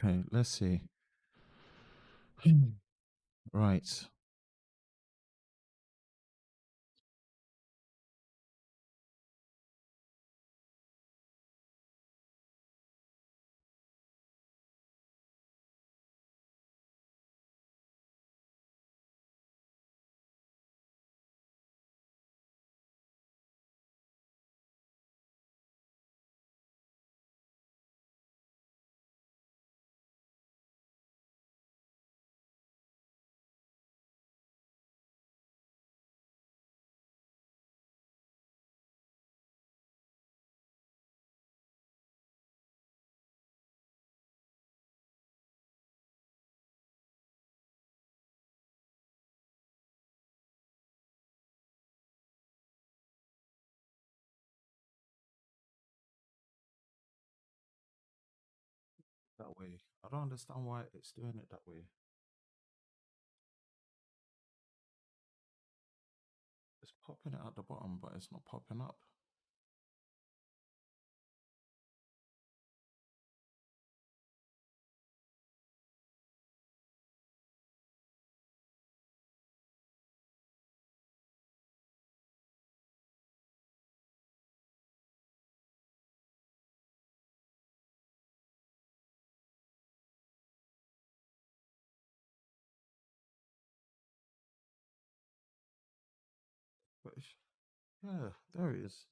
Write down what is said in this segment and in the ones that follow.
Okay, let's see. Right. That way. I don't understand why it's doing it that way. It's popping it at the bottom, but it's not popping up. But yeah, there it is.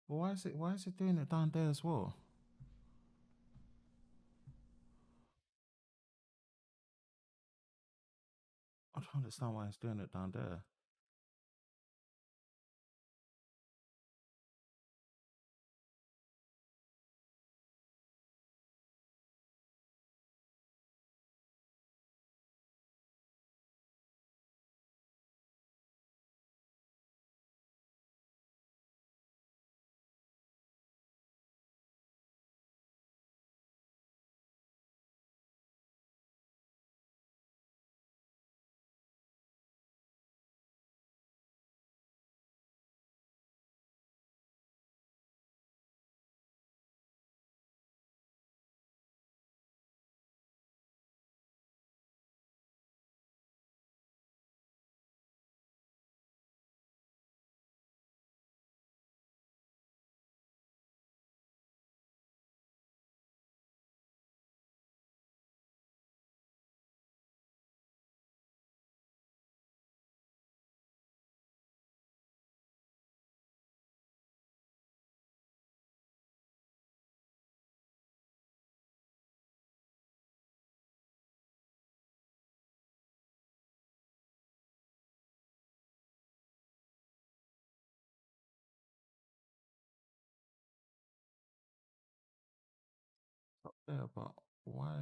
But why is it doing it down there as well? I don't understand why it's doing it down there. Up there, but why?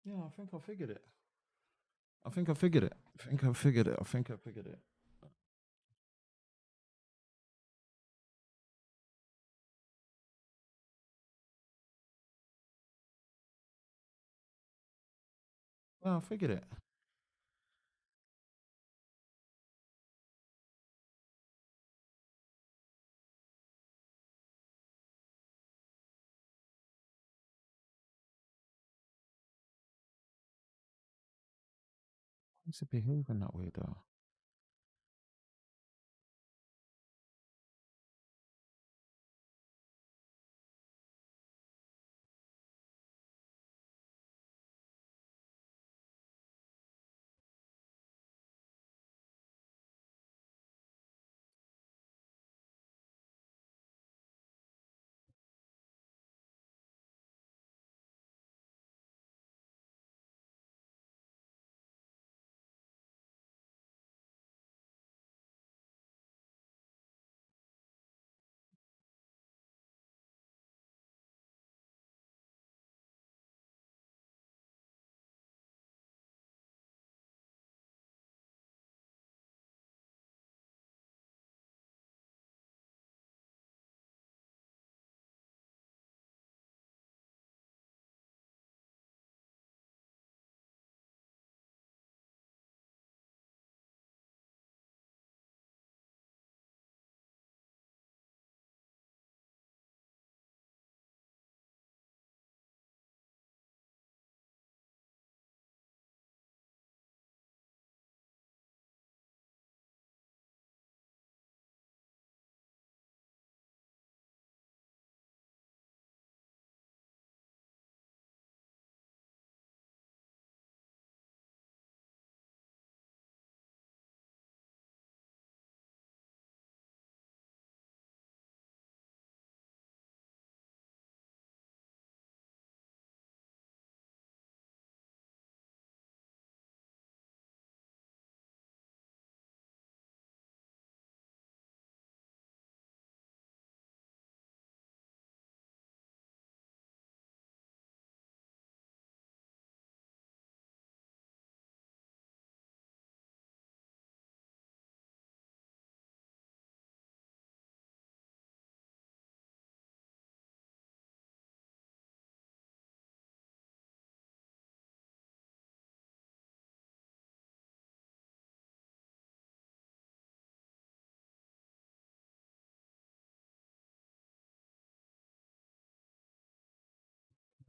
Yeah, I think I figured it. I think I figured it. I think I figured it. I think I figured it. Yeah, I figured it. Why is it behaving that way though?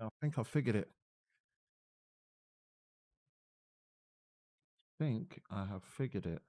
I think I figured it. I think I have figured it.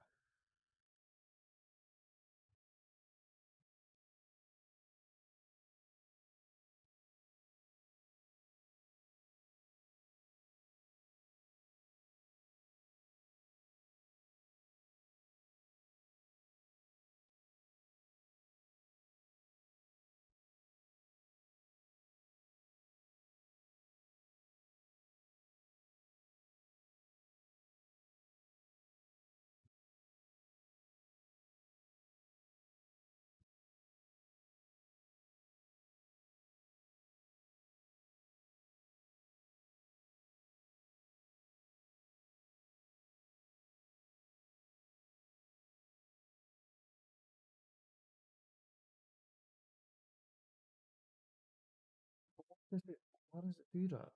Does it, why does it do that?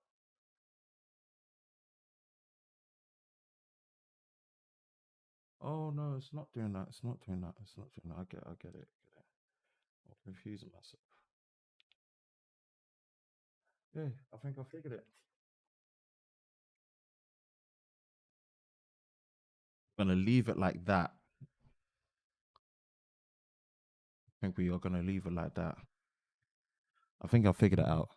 Oh no, it's not doing that. It's not doing that. It's not doing that. I get it. Get it. I'm confusing myself. Yeah, I think I figured it. I'm gonna leave it like that. I think we are gonna leave it like that. I think I figured it out.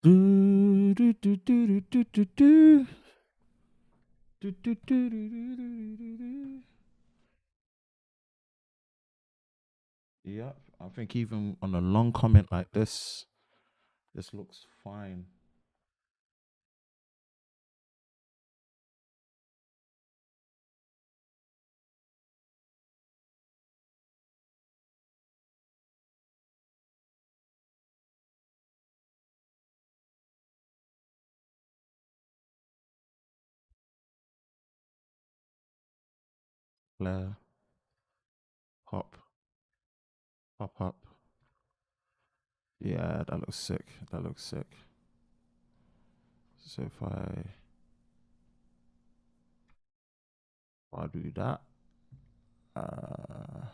Do, do, do, do, do, do, do, do, do, do, do, do, do, do, do. Yeah, I think even on a long comment like this looks fine. Flare, pop, pop up. Yeah, that looks sick. That looks sick. So if I do that, uh,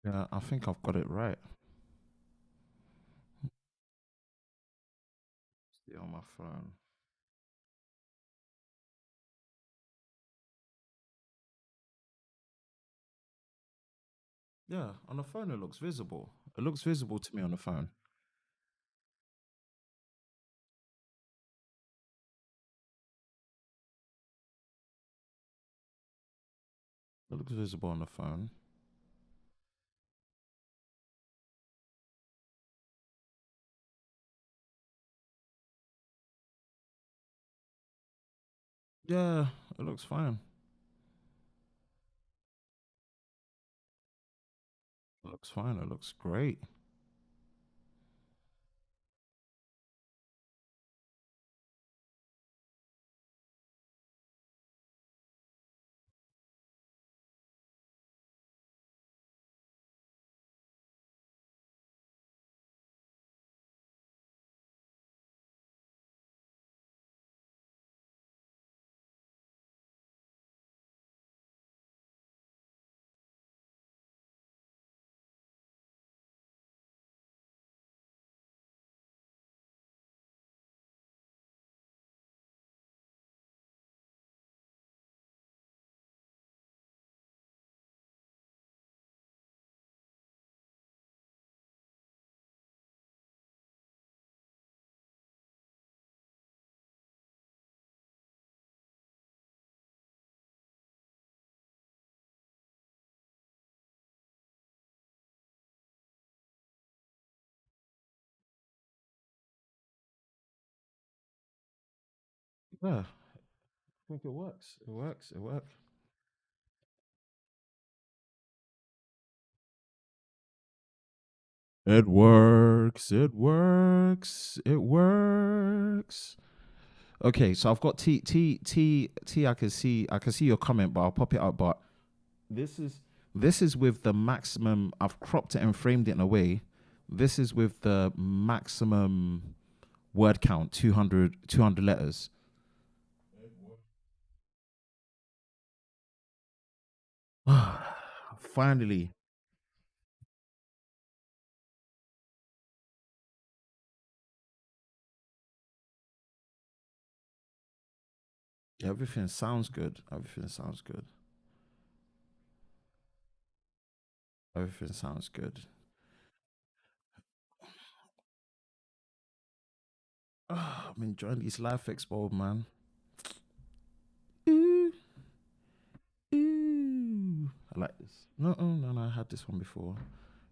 yeah, I think I've got it right. See on my phone. Yeah, on the phone it looks visible. It looks visible to me on the phone. It looks visible on the phone. Yeah, it looks fine. looks fine. It looks great. Yeah, I think it works. It works. It works. It works. It works. It works. Okay, so I've got T. I can see your comment, but I'll pop it up. But this is this is with the maximum. I've cropped it and framed it in a way. This is with the maximum word count, 200 letters. Finally, everything sounds good. Everything sounds good. Everything sounds good. I'm enjoying these life expo, man. Ooh, ooh. I like this. No, oh, no, I had this one before.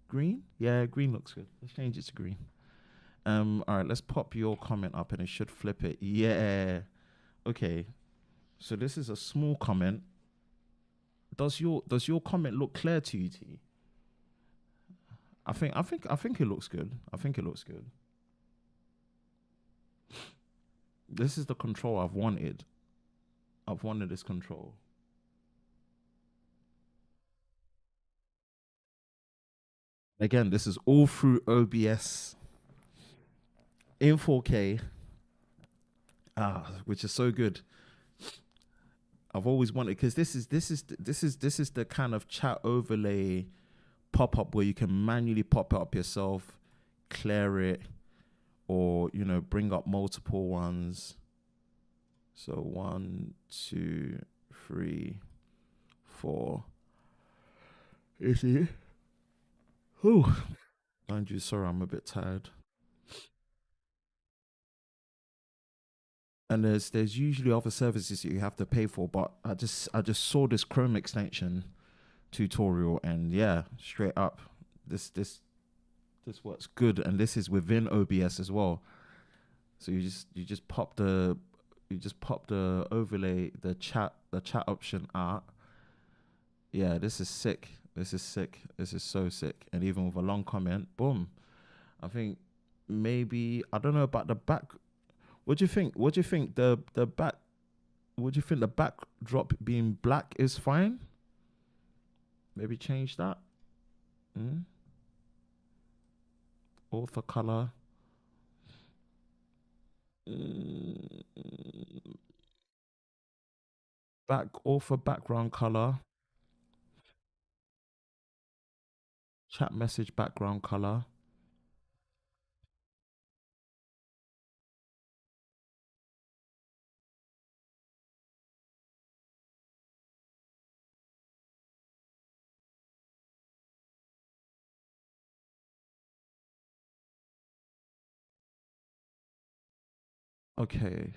Green? Yeah, green looks good. Let's change it to green. All right, let's pop your comment up and it should flip it. Yeah. Okay. So this is a small comment. Does your comment look clear to you, T? I think it looks good. I think it looks good. This is the control I've wanted. I've wanted this control. Again, this is all through OBS in 4K. Which is so good. I've always wanted because this is the kind of chat overlay pop up where you can manually pop it up yourself, clear it, or bring up multiple ones. So 1, 2, 3, 4. Is it? Oh, mind you, sorry, I'm a bit tired. And there's usually other services that you have to pay for, but I just saw this Chrome extension tutorial, and yeah, straight up, this works good, and this is within OBS as well. So you just pop the overlay, the chat option out. Yeah, this is sick. This is sick. This is so sick. And even with a long comment, boom. I think maybe I don't know about the back. What do you think? What do you think the back? What do you think the backdrop being black is fine? Maybe change that. Mm? Author color. Mm, back author background color. Chat message background color. Okay.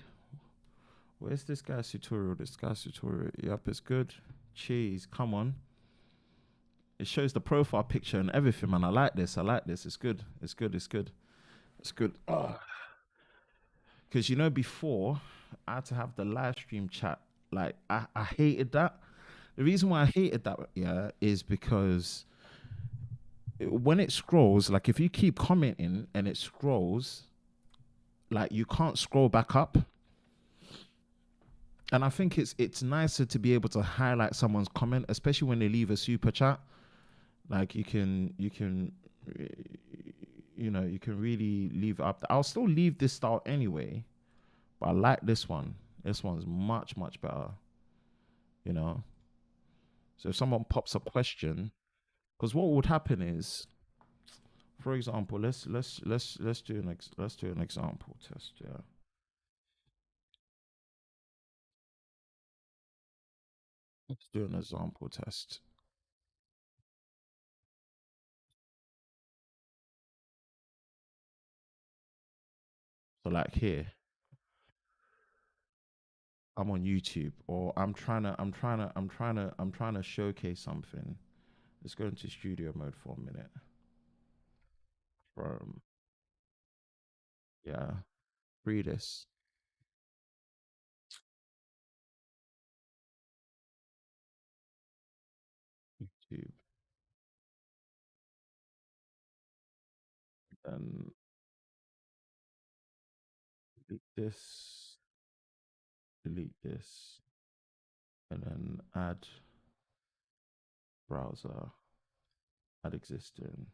Where's this guy's tutorial? This guy's tutorial. Yep, it's good. Cheese. Come on. It shows the profile picture and everything, man. I like this. I like this. It's good. It's good. It's good. It's good. Because before I had to have the live stream chat. Like I hated that. The reason why I hated that, yeah, is because when it scrolls, like if you keep commenting and it scrolls, like you can't scroll back up. And I think it's nicer to be able to highlight someone's comment, especially when they leave a super chat. Like you can really leave it up. I'll still leave this style anyway, but I like this one. This one's much better. You know. So if someone pops a question, because what would happen is, for example, let's do let's do an example test. Yeah. Let's do an example test. So like here, I'm on YouTube, or I'm trying to showcase something. Let's go into studio mode for a minute. From yeah, read this YouTube, and delete this, delete this, and then add browser, add existing.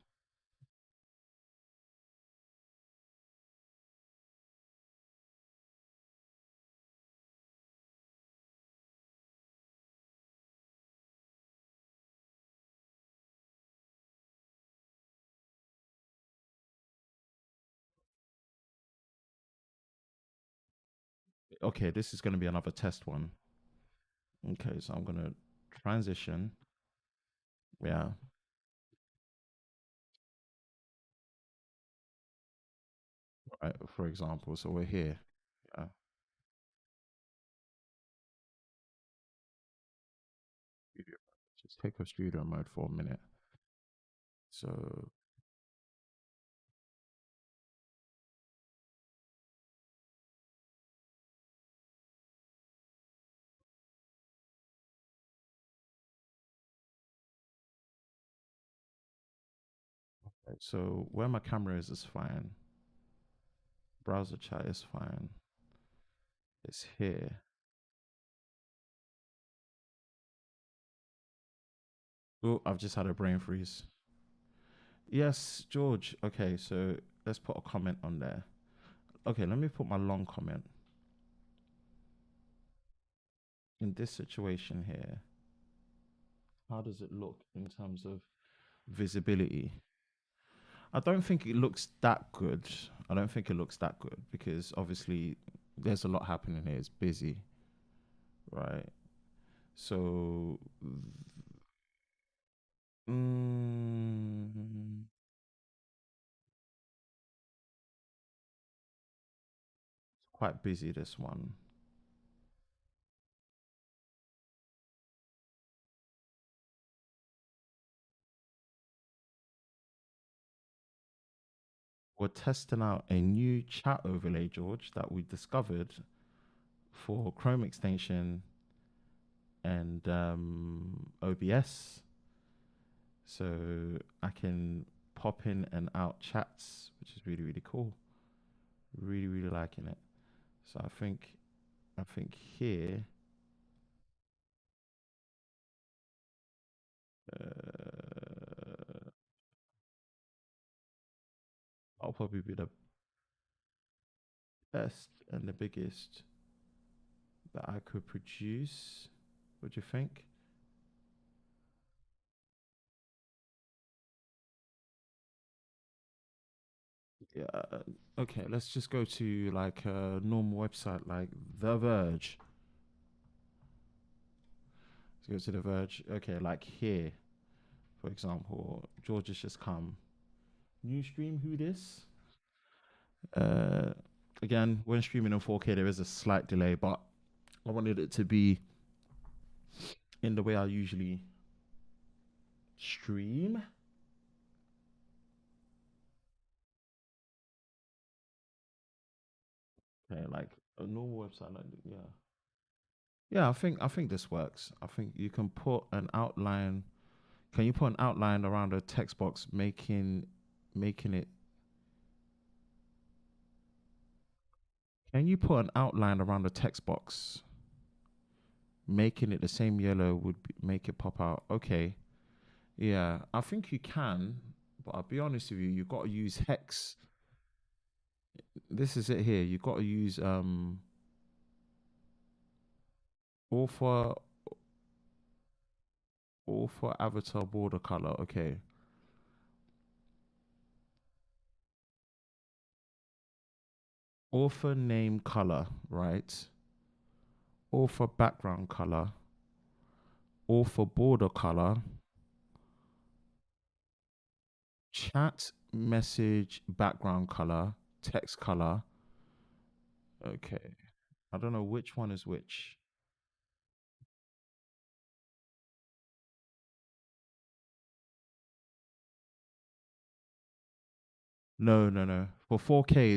Okay, this is going to be another test one. Okay, so I'm gonna transition. Yeah, right. For example, so we're here. Yeah, studio. Just take a studio mode for a minute. So right, so where my camera is fine. Browser chat is fine. It's here. Oh, I've just had a brain freeze. Yes, George. Okay, so let's put a comment on there. Okay, let me put my long comment. In this situation here, how does it look in terms of visibility? I don't think it looks that good. I don't think it looks that good because obviously there's a lot happening here. It's busy, right? So, mm, it's quite busy this one. We're testing out a new chat overlay, George, that we discovered for Chrome extension and OBS. So I can pop in and out chats, which is really cool. Really liking it. So I think here uh, I'll probably be the best and the biggest that I could produce. What do you think? Yeah. Okay, let's just go to like a normal website like The Verge. Let's go to The Verge. Okay, like here, for example, George has just come. New stream, who this? Uh, Again, when streaming in 4K, there is a slight delay, but I wanted it to be in the way I usually stream. Okay, like a normal website, like yeah, yeah. I think this works. I think you can put an outline. Can you put an outline around a text box, making it? Can you put an outline around the text box, making it the same yellow would make it pop out? Okay, yeah, I think you can, but I'll be honest with you, you got to use hex. This is it here. You got to use author author avatar border color. Okay, author name color, right? Author background color, author border color, chat message background color, text color. Okay, I don't know which one is which. No, no, no. For 4K,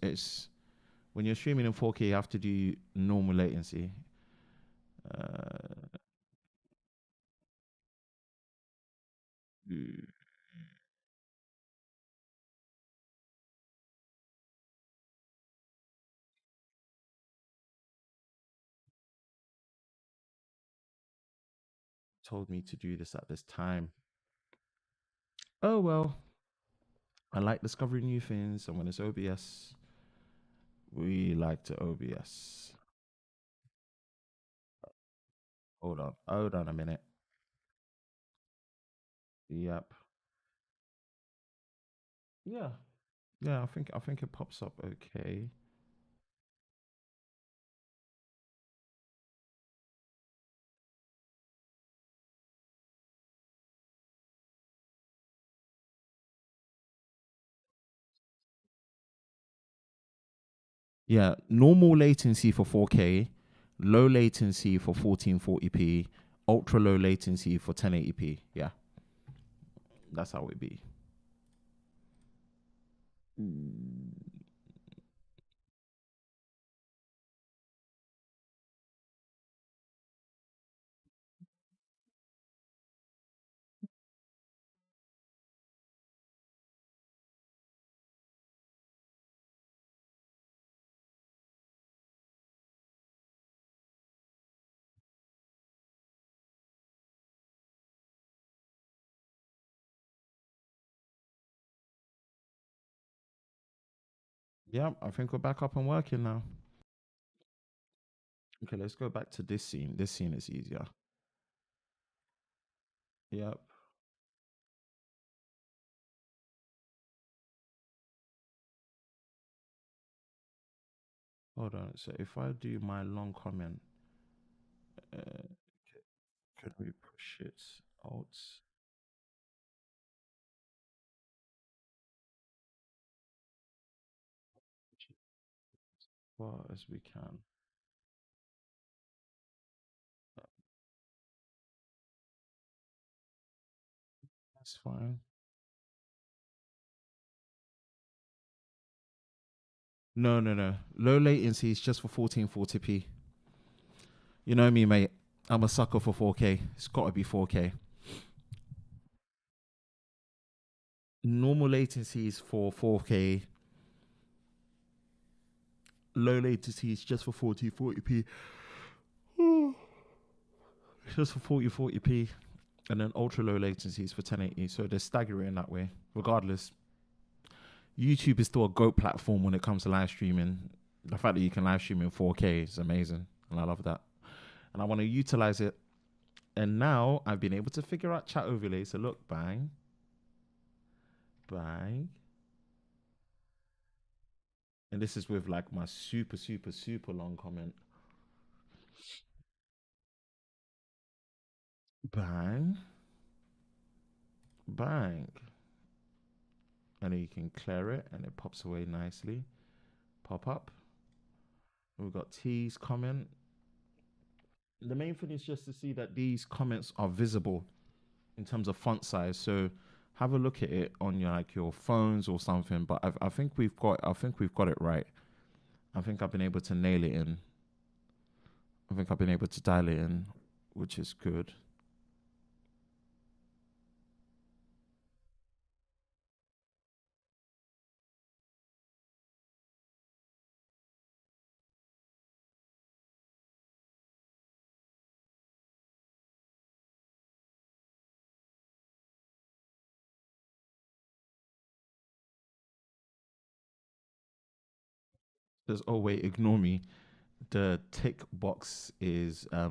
it's when you're streaming in 4K, you have to do normal latency. Uh, you told me to do this at this time. Oh well, I like discovering new things, and when it's OBS, we like to OBS. Hold on a minute. Yep. Yeah, yeah. I think it pops up okay. Yeah, normal latency for 4K, low latency for 1440p, ultra low latency for 1080p. Yeah, that's how it be. Yeah, I think we're back up and working now. Okay, let's go back to this scene. This scene is easier. Yep. Hold on. So if I do my long comment, uh, can we push it? Alt as far as we can. That's fine. No, no, no. Low latency is just for 1440p. You know me, mate. I'm a sucker for 4K. It's got to be 4K. Normal latency is for 4K. Low latency is just for 1440p. It's just for 4040p. And then ultra low latency is for 1080. So they're staggering that way. Regardless, YouTube is still a GOAT platform when it comes to live streaming. The fact that you can live stream in 4K is amazing. And I love that. And I want to utilize it. And now I've been able to figure out chat overlay. So look, bang, bang. And this is with like my super, super, super long comment. Bang, bang. And then you can clear it and it pops away nicely. Pop up. We've got T's comment. The main thing is just to see that these comments are visible in terms of font size. So have a look at it on your like your phones or something. But I think we've got it right. I think I've been able to nail it in. I think I've been able to dial it in, which is good. Says, oh wait, ignore me. The tick box is oh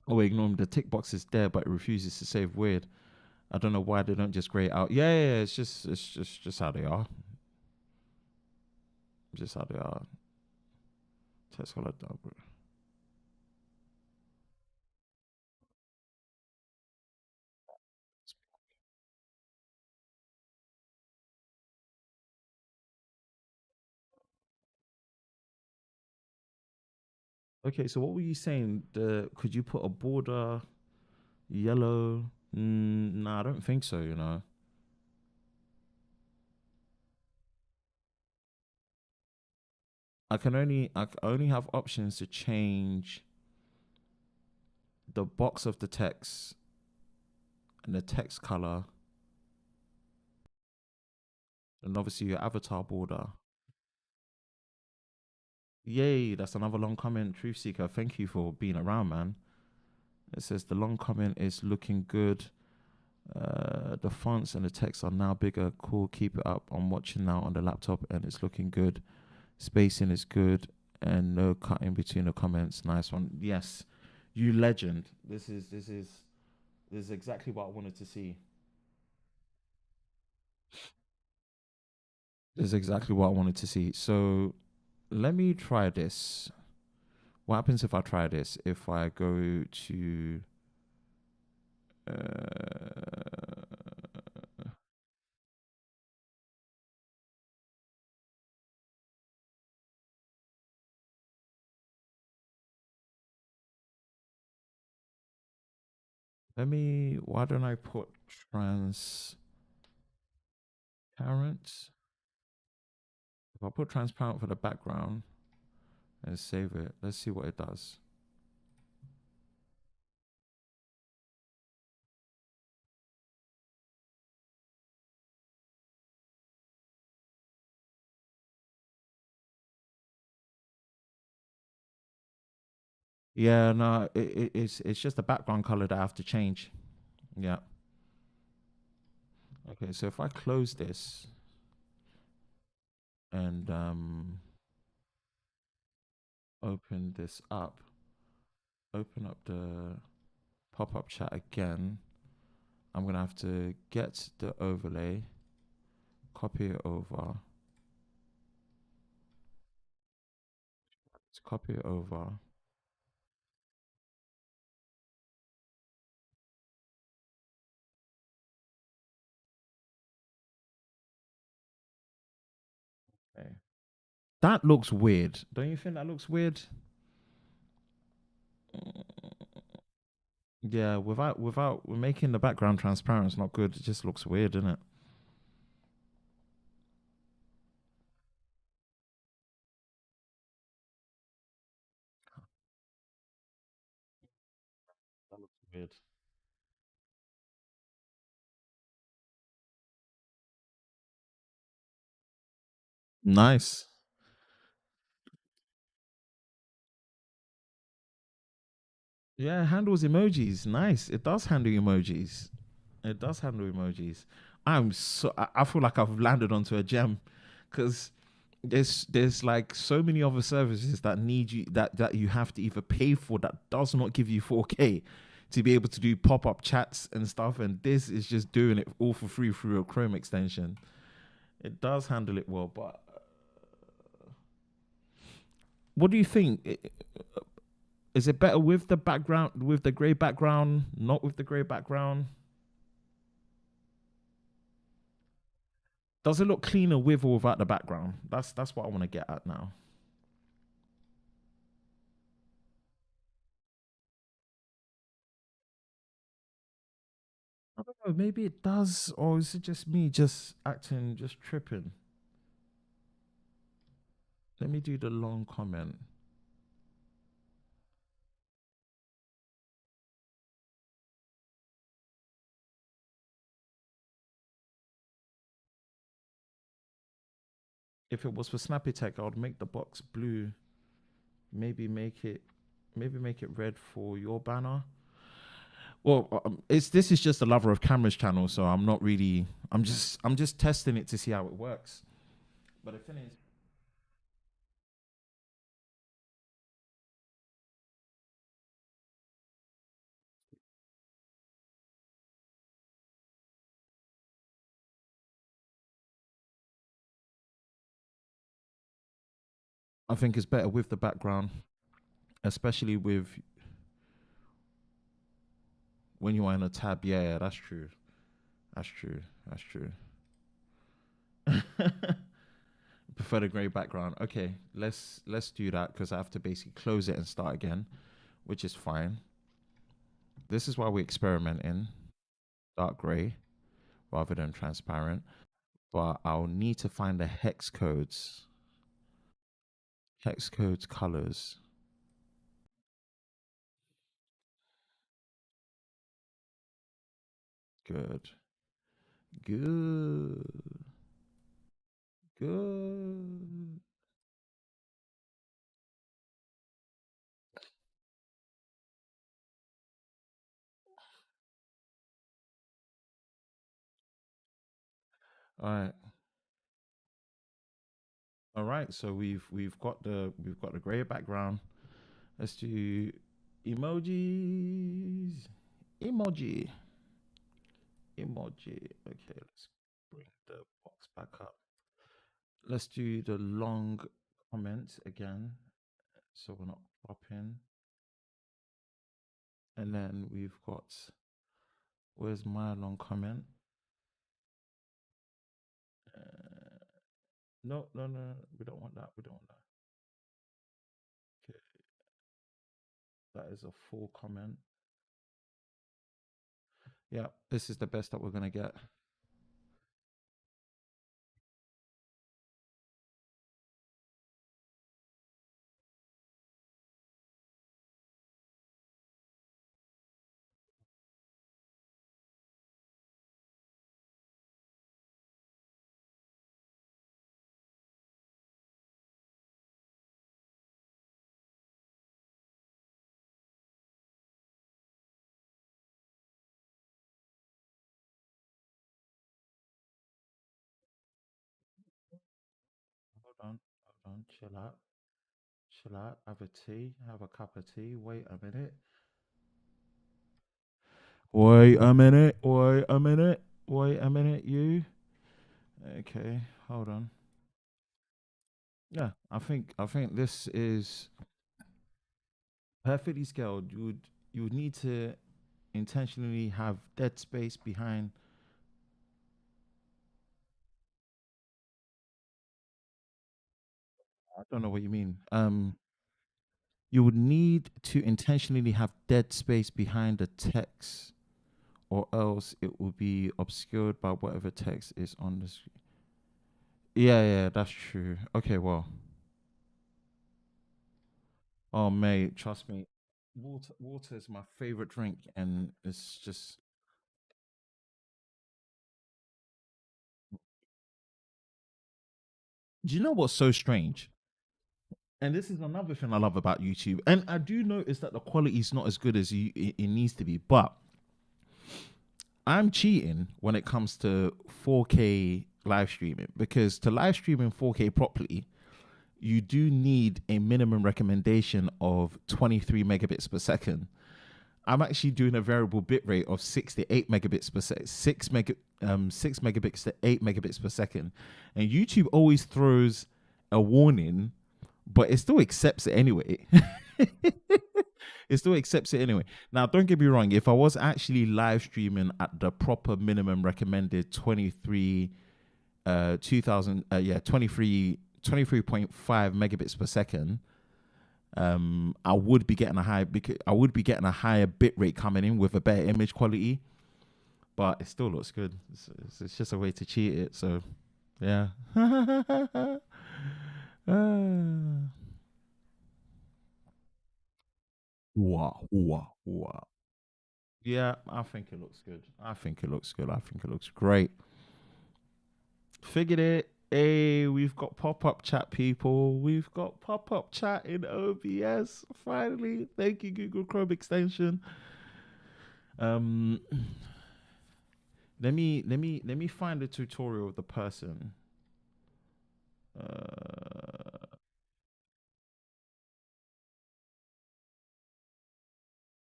wait, ignore me. The tick box is there, but it refuses to save. Weird. I don't know why they don't just grey it out. Yeah, yeah, yeah, it's just how they are. Just how they are. Text color double. Okay, so what were you saying? The could you put a border yellow? Nah, I don't think so. You know, I only have options to change the box of the text and the text color, and obviously your avatar border. Yay, that's another long comment. Truth Seeker, thank you for being around, man. It says the long comment is looking good. The fonts and the text are now bigger. Cool, keep it up. I'm watching now on the laptop and it's looking good. Spacing is good and no cutting between the comments. Nice one. Yes, you legend. This is exactly what I wanted to see. This is exactly what I wanted to see. So let me try this. What happens if I try this? If I go to let me. Why don't I put transparent? If I put transparent for the background and save it, let's see what it does. Yeah, no, it's just the background color that I have to change. Yeah. Okay, so if I close this and open this up, open up the pop-up chat again, I'm gonna have to get the overlay, copy it over, let's copy it over. Okay. That looks weird. Don't you think that looks weird? Yeah, without making the background transparent, it's not good. It just looks weird, doesn't it? That looks weird. Nice. Yeah, it handles emojis. Nice. It does handle emojis. It does handle emojis. I feel like I've landed onto a gem because there's like so many other services that need you that you have to either pay for that does not give you 4K to be able to do pop-up chats and stuff, and this is just doing it all for free through a Chrome extension. It does handle it well, but what do you think? Is it better with the background, with the grey background, not with the grey background? Does it look cleaner with or without the background? That's what I want to get at now. I don't know. Maybe it does, or is it just me just acting, just tripping? Let me do the long comment. If it was for Snappy Tech, I would make the box blue. Maybe make it, maybe make it red for your banner. Well, it's this is just a lover of cameras channel, so I'm not really. I'm just testing it to see how it works. But the thing is, I think it's better with the background, especially with when you are in a tab. Yeah, yeah, that's true. That's true. That's true. Prefer the grey background. Okay, let's do that because I have to basically close it and start again, which is fine. This is why we experiment in dark grey rather than transparent. But I'll need to find the hex codes. Hex codes colors. Good. Good. Good. All right. All right. So we've got the gray background. Let's do emojis. Emoji. Emoji. Okay, let's bring the box back up. Let's do the long comment again. So we're not popping. And then we've got where's my long comment? No, no, no, no, we don't want that. We don't want that. Okay, that is a full comment. Yeah, this is the best that we're gonna get. Hold on, chill out. Have a tea, have a cup of tea. Wait a minute. Wait a minute. Wait a minute. Wait a minute. You. Okay, hold on. Yeah, I think this is perfectly scaled. You would need to intentionally have dead space behind. I don't know what you mean. You would need to intentionally have dead space behind the text, or else it will be obscured by whatever text is on the screen. Yeah, yeah, that's true. Okay, well, oh mate, trust me, water is my favorite drink, and it's just. Do you know what's so strange? And this is another thing I love about YouTube. And I do notice that the quality is not as good as it needs to be. But I'm cheating when it comes to 4K live streaming because to live stream in 4K properly, you do need a minimum recommendation of 23 megabits per second. I'm actually doing a variable bit rate of 68 megabits per second, 6 megabits to 8 megabits per second. And YouTube always throws a warning, but it still accepts it anyway. It still accepts it anyway. Now, don't get me wrong. If I was actually live streaming at the proper minimum recommended 23, 2000, yeah, 23.5 megabits per second, I would be getting a high because I would be getting a higher bit rate coming in with a better image quality, but it still looks good. It's just a way to cheat it. So, yeah. Wow, wow, wow. Yeah, I think it looks good. I think it looks good. I think it looks great. Figured it. Hey, we've got pop up chat, people. We've got pop up chat in OBS. Finally, thank you, Google Chrome extension. Um, let me find a tutorial of the person. Uh,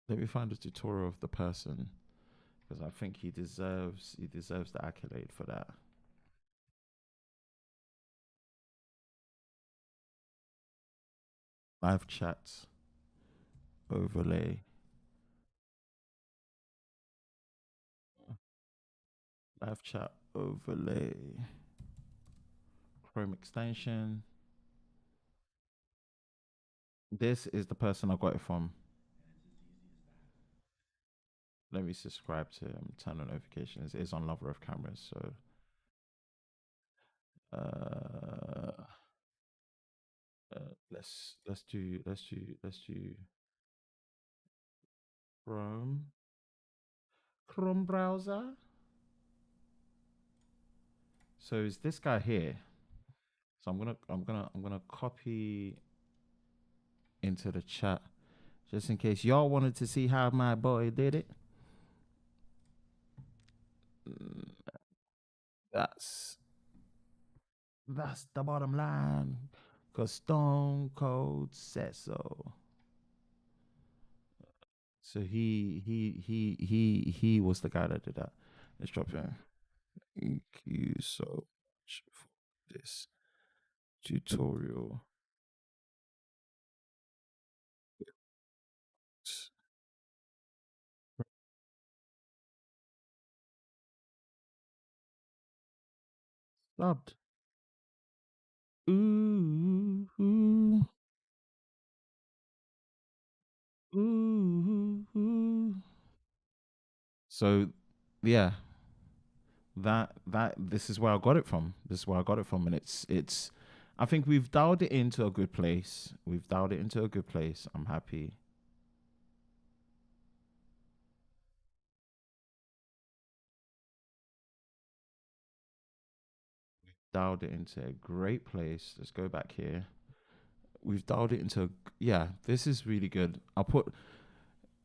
let me find a tutorial of the person because I think he deserves the accolade for that. Live chat overlay. Live chat overlay. Chrome extension. This is the person I got it from. Let me subscribe to him. Turn on notifications. It's on Lover of Cameras. So uh, let's do Chrome browser. So is this guy here? So I'm gonna copy into the chat just in case y'all wanted to see how my boy did it. That's that's the bottom line. Cause Stone Cold said so. So he was the guy that did that. Let's drop him. Thank you so much for this tutorial. Stopped. Ooh, ooh, ooh, ooh. So, yeah, that this is where I got it from. This is where I got it from, and it's. I think we've dialed it into a good place. We've dialed it into a good place. I'm happy. Dialed it into a great place. Let's go back here. We've dialed it into yeah. This is really good. I'll put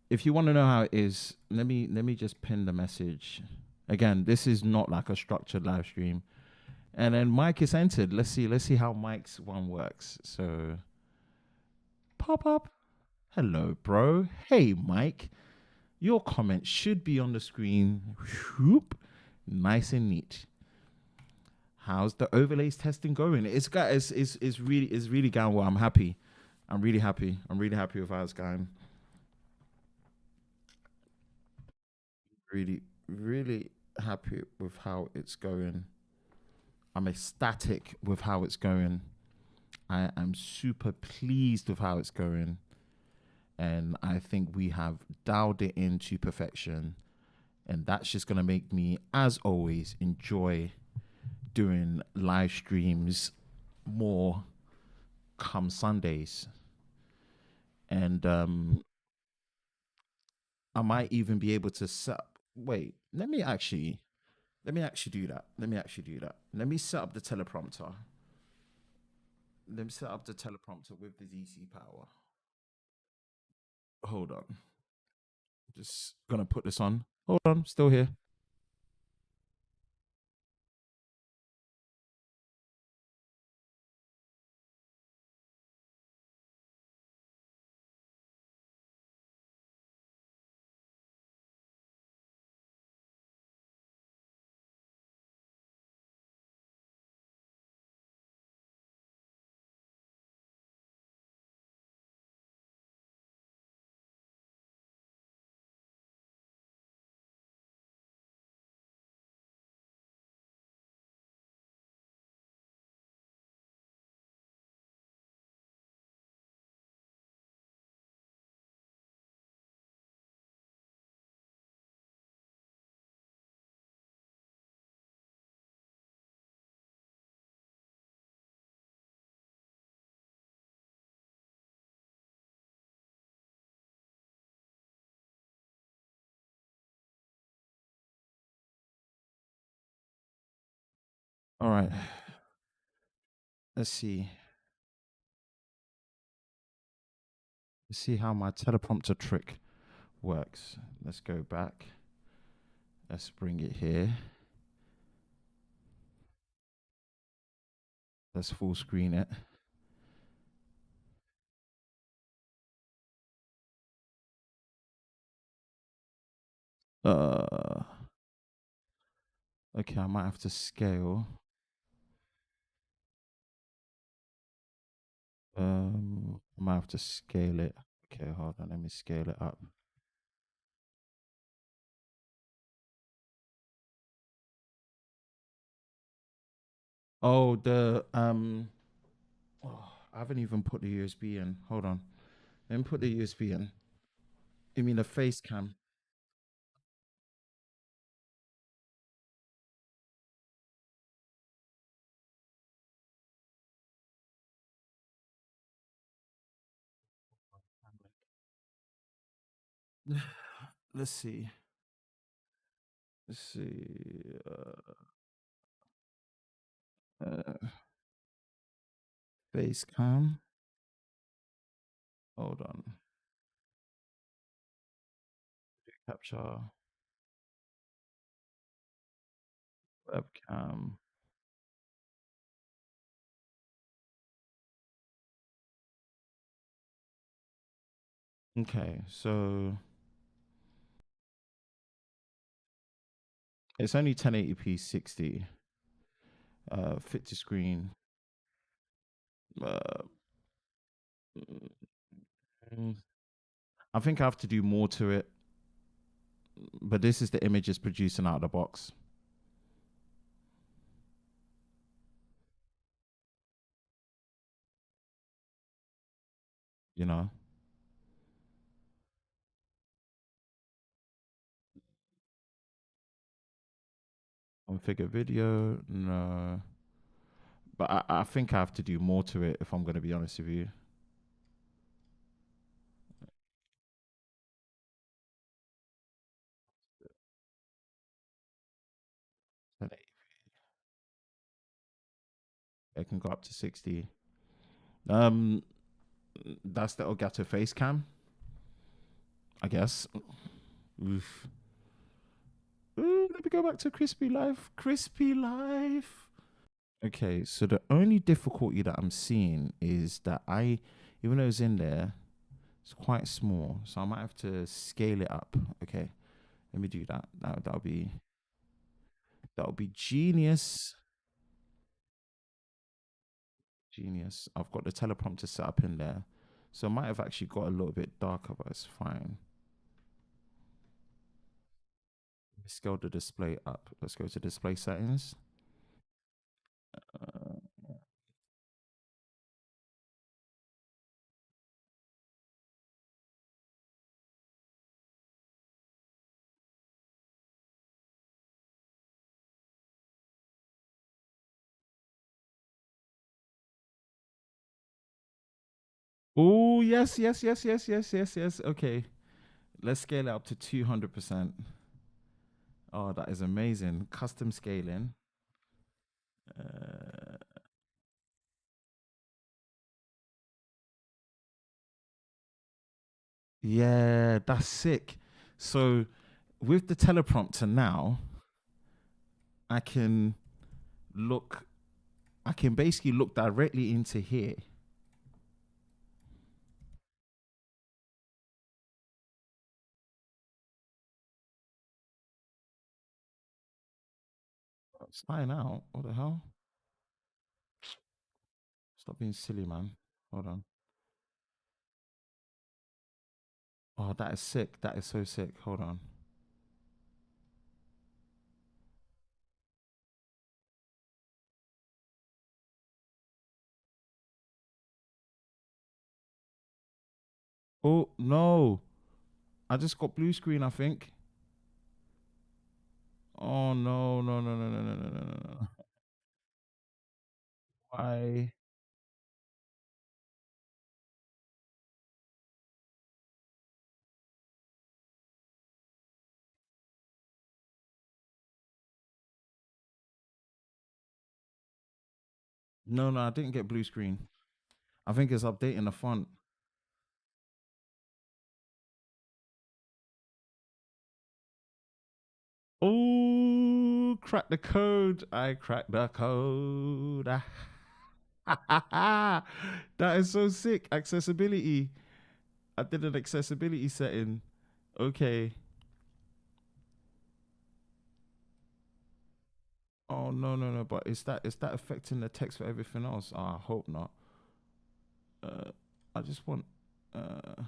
if you want to know how it is. Let me just pin the message. Again, this is not like a structured live stream. And then Mike is entered. Let's see how Mike's one works. So pop up. Hello, bro. Hey, Mike. Your comment should be on the screen. Whoop. Nice and neat. How's the overlays testing going? It's really going well. I'm happy. I'm really happy. I'm really happy with how it's going. Really, really happy with how it's going. I'm ecstatic with how it's going. I am super pleased with how it's going. And I think we have dialed it into perfection. And that's just going to make me, as always, enjoy doing live streams more come Sundays. And I might even be able to set up. Wait, let me actually do that. Let me set up the teleprompter. Let me set up the teleprompter with the DC power. Hold on. Just gonna put this on. Hold on, still here. All right. Let's see. Let's see how my teleprompter trick works. Let's go back. Let's bring it here. Let's full screen it. Uh, okay, I might have to scale. I might have to scale it. Okay, hold on. Let me scale it up. Oh, oh, I haven't even put the USB in. Hold on. Let me put the USB in. You mean the face cam? Let's see. Let's see. Face cam. Hold on. Capture webcam. Okay, so it's only 1080p 60. Fit to screen. Uh, mm, I think I have to do more to it, but this is the image it's producing out of the box. You know, configure video. No, but I think I have to do more to it if I'm going to be honest with you. It can go up to 60. Um, that's the Elgato face cam, I guess. Oof. Ooh, let me go back to crispy life. Crispy life. Okay, so the only difficulty that I'm seeing is that even though it's in there, it's quite small. So I might have to scale it up. Okay, let me do that. That'll be genius. Genius. I've got the teleprompter set up in there. So I might have actually got a little bit darker, but it's fine. Scale the display up. Let's go to display settings. Uh, oh, yes, yes, yes, yes, yes, yes, yes. Okay. Let's scale it up to 200%. Oh, that is amazing. Custom scaling. Uh, yeah, that's sick. So with the teleprompter now, I can look, I can basically look directly into here. Sign out. What the hell? Stop being silly, man. Hold on. Oh, that is sick. That is so sick. Hold on. Oh, no. I just got blue screen, I think. Oh, no, no, no, no, no, no, no, no, no, no. Why? No, no, I didn't get blue screen. I think it's updating the font. Oh, crack the code. I cracked the code. That is so sick. Accessibility. I did an accessibility setting. Okay. Oh no, no, no. But is that affecting the text for everything else? Oh, I hope not. I just want. Uh,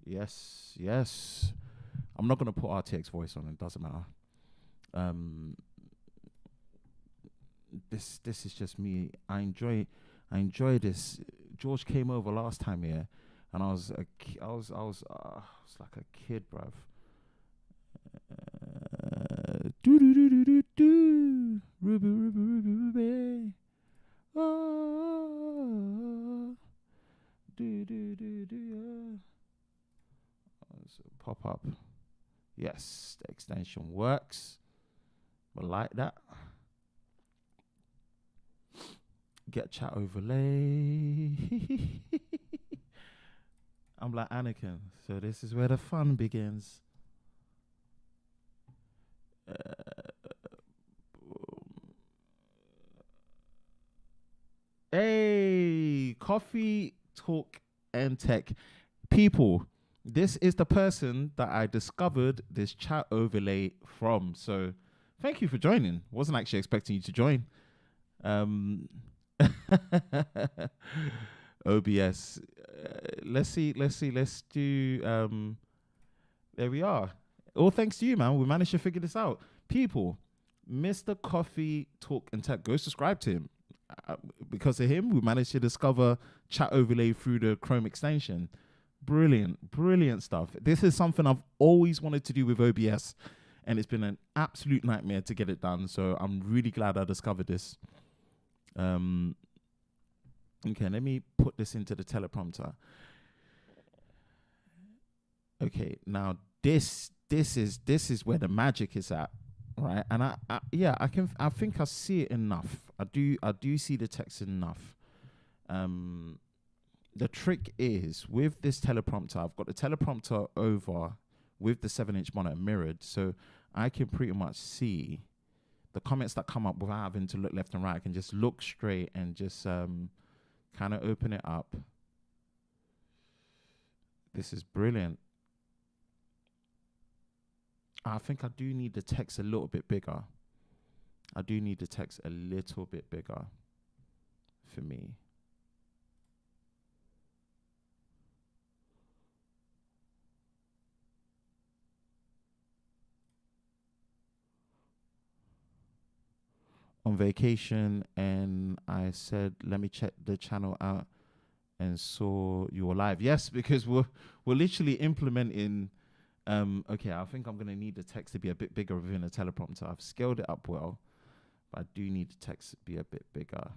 Yes, yes. I'm not gonna put RTX voice on. It doesn't matter. This is just me. I enjoy this. George came over last time here, and I was like a kid, bruv. Do do do do do do. Ruby, Ruby, Ruby, Ruby. Oh, do do do do. So pop up. Yes, the extension works. I like that. Get chat overlay. I'm like Anakin, so this is where the fun begins. Hey, coffee, talk, and tech. People, this is the person that I discovered this chat overlay from. So thank you for joining. Wasn't actually expecting you to join. OBS. Let's do there we are. All thanks to you, man. We managed to figure this out. People, Mr. Coffee Talk and Tech, go subscribe to him. Because of him, we managed to discover chat overlay through the Chrome extension. Brilliant stuff. This is something I've always wanted to do with OBS, and it's been an absolute nightmare to get it done. So I'm really glad I discovered this. Okay, let me put this into the teleprompter. Okay, now this is where the magic is at, right? And I think I see it enough. I do see the text enough. The trick is with this teleprompter, I've got the teleprompter over with the 7-inch monitor mirrored, so I can pretty much see the comments that come up without having to look left and right. I can just look straight and just kind of open it up. This is brilliant. I think I do need the text a little bit bigger. I do need the text a little bit bigger for me. On vacation, and I said, let me check the channel out, and saw you were live. Yes, because we're literally implementing. Okay, I think I'm gonna need the text to be a bit bigger within the teleprompter. I've scaled it up well, but I do need the text to be a bit bigger.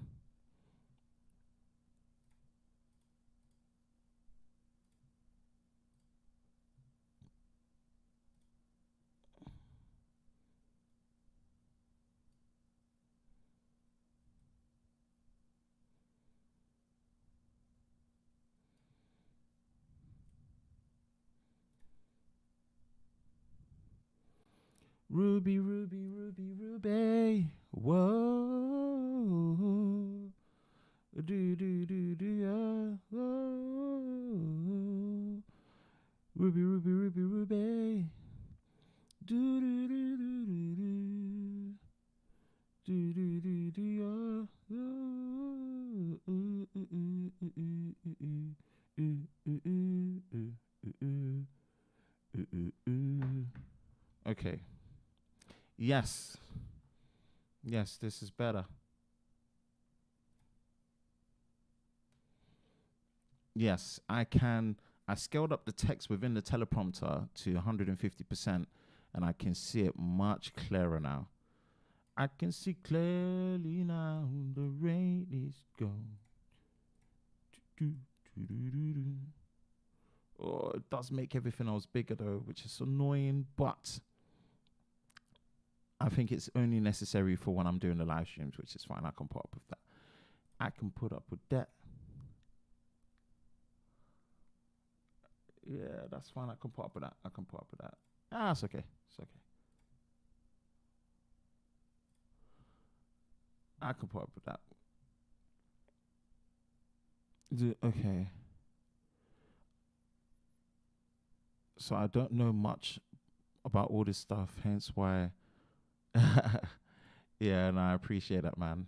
Ruby, Ruby, Ruby, Ruby. Whoa. Do, do, do, do, yeah. Whoa. Ruby, Ruby, Ruby, Ruby. Do, do, do, do, do, do. Do, do, do, do, yeah. Okay. Yes. Yes, this is better. Yes, I scaled up the text within the teleprompter to 150%, and I can see it much clearer now. I can see clearly now the rain is gone. Oh, it does make everything else bigger though, which is annoying, but I think it's only necessary for when I'm doing the live streams, which is fine. I can put up with that. I can put up with that. Yeah, that's fine. I can put up with that. Ah, it's okay. I can put up with that. Okay. So I don't know much about all this stuff, hence why. Yeah, and I appreciate that, man.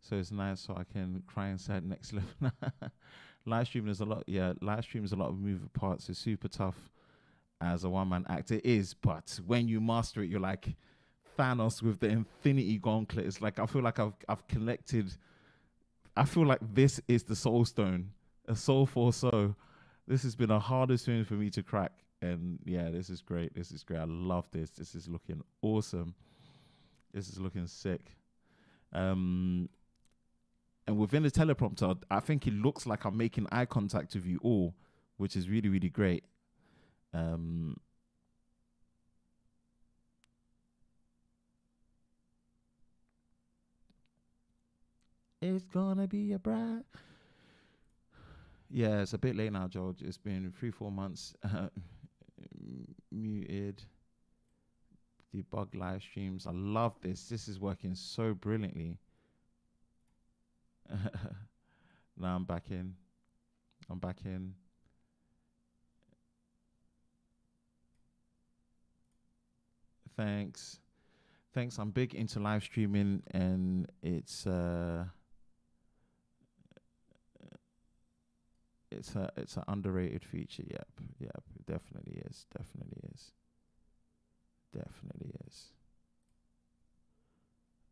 So it's nice, so I can cry inside next level. live streaming is a lot. Yeah, live stream is a lot of moving parts. It's super tough as a one man act. It is, but when you master it, you're like Thanos with the Infinity Gauntlet. It's like I feel like I've collected. I feel like this is the Soul Stone, a Soul for Soul. This has been a harder spoon for me to crack, and yeah, this is great. This is great. I love this. This is looking awesome. This is looking sick. And within the teleprompter, I think it looks like I'm making eye contact with you all, which is really, really great. It's gonna be a bright. Yeah, it's a bit late now, George. It's been 3-4 months. Muted. Debug live streams. I love this. This is working so brilliantly. Now I'm back in. I'm back in. Thanks. Thanks. I'm big into live streaming, and it's an underrated feature. Yep, it definitely is. Definitely is.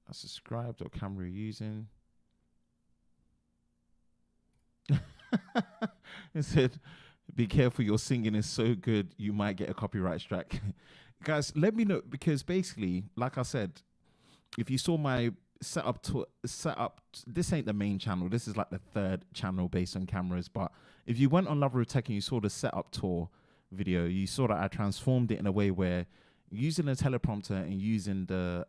I subscribed. What camera are you using? It said, "Be careful. Your singing is so good, you might get a copyright strike." Guys, let me know, because basically, like I said, if you saw my setup, this ain't the main channel. This is like the third channel based on cameras. But if you went on Love Road Tech and you saw the setup tour video, you saw that I transformed it in a way where using a teleprompter and using the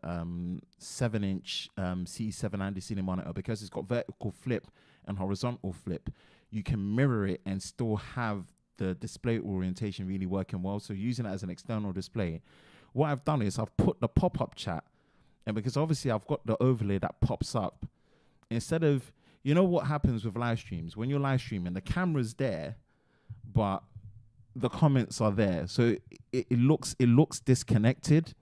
7-inch C790 cine monitor, because it's got vertical flip and horizontal flip, you can mirror it and still have the display orientation really working well. So using it as an external display, what I've done is I've put the pop-up chat, and because obviously I've got the overlay that pops up, instead of, you know what happens with live streams, when you're live streaming, the camera's there, but the comments are there. So it looks disconnected.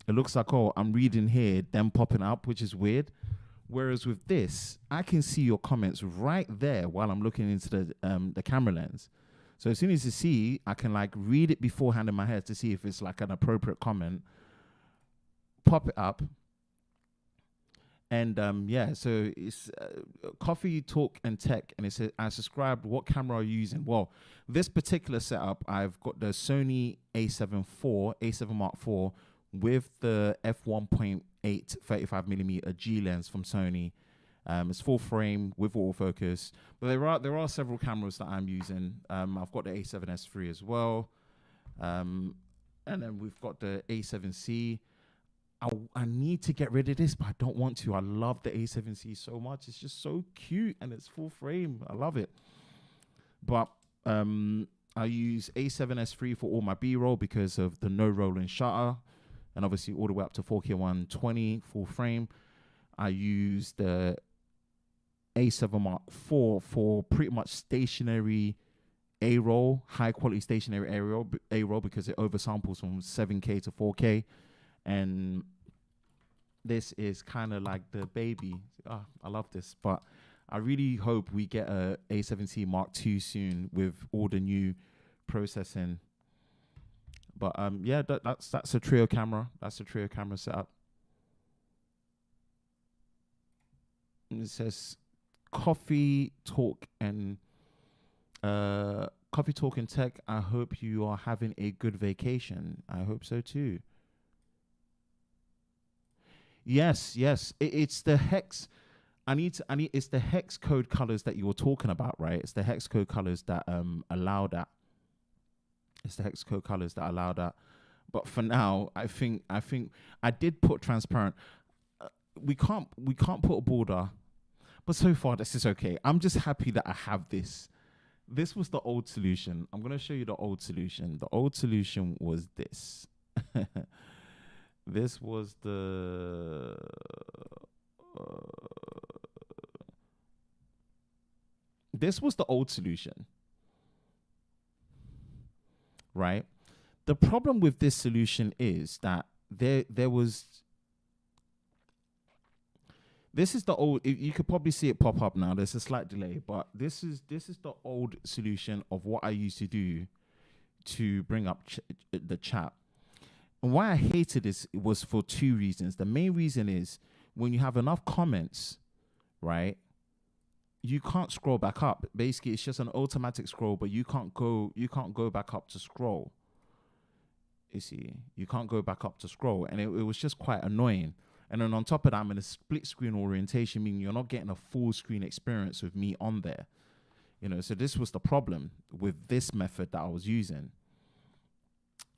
It looks like, oh, I'm reading here, then popping up, which is weird. Whereas with this, I can see your comments right there while I'm looking into the camera lens. So as soon as you see, I can like read it beforehand in my head to see if it's like an appropriate comment, pop it up. And yeah, so it's Coffee, Talk, and Tech. And it says, I subscribed. What camera are you using? Well, this particular setup, I've got the Sony A7 Mark IV with the f1.8 35mm G lens from Sony. It's full frame with autofocus, but there are several cameras that I'm using. I've got the A7S III as well, and then we've got the A7C. I need to get rid of this, but I don't want to. I love the A7C so much. It's just so cute, and it's full frame. I love it. But I use A7S III for all my B-roll because of the no rolling shutter, and obviously all the way up to 4K 120 full frame. I use the A7 Mark IV for pretty much stationary A-roll, high quality stationary A-roll because it oversamples from 7K to 4K. And this is kind of like the baby. Oh, I love this, but I really hope we get a A7C Mark II soon with all the new processing. But yeah, that's a trio camera. That's a trio camera setup. And it says Coffee, Talk, and Tech. I hope you are having a good vacation. I hope so too. Yes. It's the hex. It's the hex code colors that you were talking about, right? It's the hex code colors that allow that. It's the hex code colors that allow that. But for now, I think I did put transparent. We can't put a border, but so far this is okay. I'm just happy that I have this. This was the old solution. I'm gonna show you the old solution. The old solution was this. This was the old solution, right? The problem with this solution is that there was This is the old. You could probably see it pop up now. There's a slight delay, but this is the old solution of what I used to do to bring up the chat. And why I hated this was for two reasons. The main reason is when you have enough comments, right? You can't scroll back up. Basically, it's just an automatic scroll, but you can't go back up to scroll. You see, you can't go back up to scroll, and it was just quite annoying. And then on top of that, I'm in a split screen orientation, meaning you're not getting a full screen experience with me on there. So this was the problem with this method that I was using.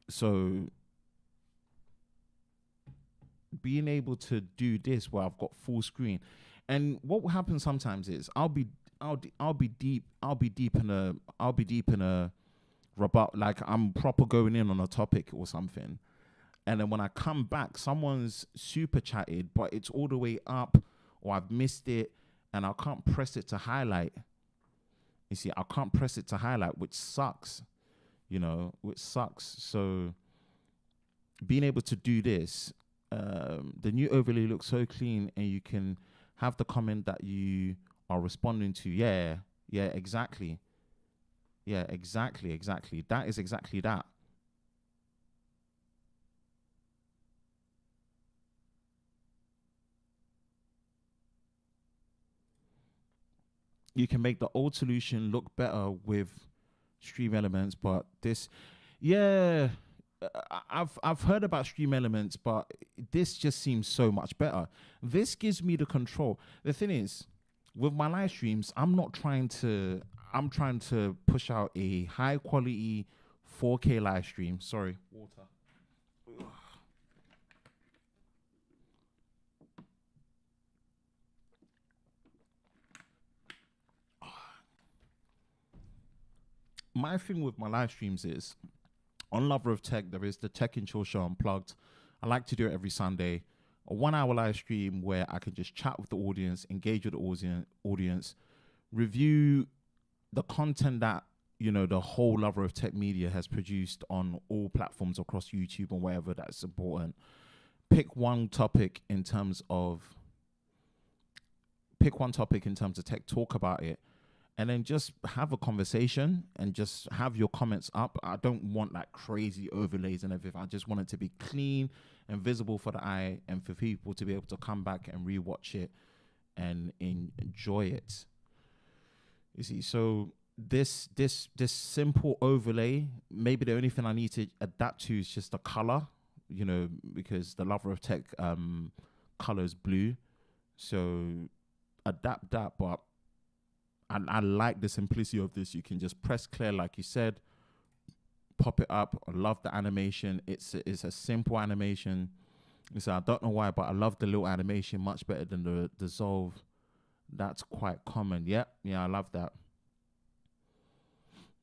So being able to do this where I've got full screen, and what will happen sometimes is I'll be deep in a rebut, like I'm proper going in on a topic or something. And then when I come back, someone's super chatted, but it's all the way up, or I've missed it, and I can't press it to highlight. You see, I can't press it to highlight, which sucks, which sucks. So being able to do this, the new overlay looks so clean, and you can have the comment that you are responding to. Yeah, exactly. Yeah, exactly. That is exactly that. You can make the old solution look better with Stream Elements, but this, yeah, I've heard about Stream Elements, but this just seems so much better. This gives me the control. The thing is, with my live streams, I'm trying to push out a high quality 4K live stream. Sorry, water. My thing with my live streams is, on Lover of Tech, there is the Tech and Chill Show Unplugged. I like to do it every Sunday. A 1 hour live stream where I can just chat with the audience, engage with the audience, review the content that, the whole Lover of Tech media has produced on all platforms across YouTube and wherever that's important. Pick one topic in terms of tech, talk about it, and then just have a conversation and just have your comments up. I don't want like crazy overlays and everything. I just want it to be clean and visible for the eye, and for people to be able to come back and rewatch it and enjoy it. You see, so this simple overlay, maybe the only thing I need to adapt to is just the color, because the Lover of Tech color is blue. So adapt that, but I like the simplicity of this. You can just press clear, like you said, pop it up. I love the animation. It's a simple animation. So I don't know why, but I love the little animation much better than the dissolve. That's quite common. Yeah, I love that.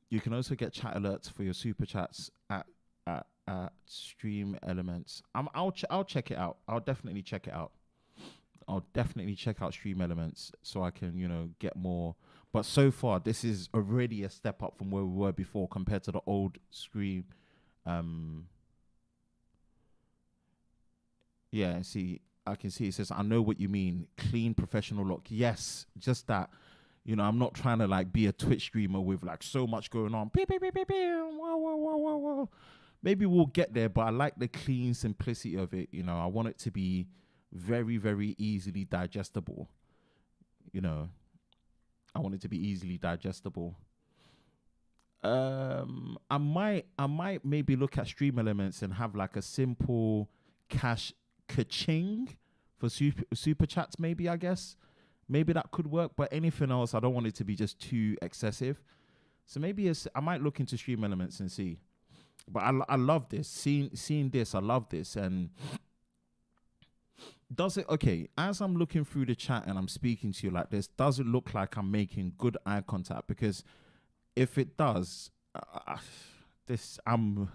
You can also get chat alerts for your super chats at Stream Elements. I'll check it out. I'll definitely check it out. I'll definitely check out Stream Elements so I can, get more. But so far, this is already a step up from where we were before compared to the old Stream. Yeah, see, I can see it says, I know what you mean. Clean, professional look. Yes, just that. I'm not trying to like be a Twitch streamer with like so much going on. Beep, beep, beep, beep, beep. Whoa, whoa, whoa, whoa, whoa. Maybe we'll get there, but I like the clean simplicity of it. I want it to be very, very easily digestible. I want it to be easily digestible. I might maybe look at Stream Elements and have like a simple cash ka-ching for super chats. Maybe, I guess maybe that could work. But anything else, I don't want it to be just too excessive. So maybe I might look into Stream Elements and see. But I love this. Seeing this, I love this. And does it, okay, as I'm looking through the chat and I'm speaking to you like this, does it look like I'm making good eye contact? Because if it does, I'm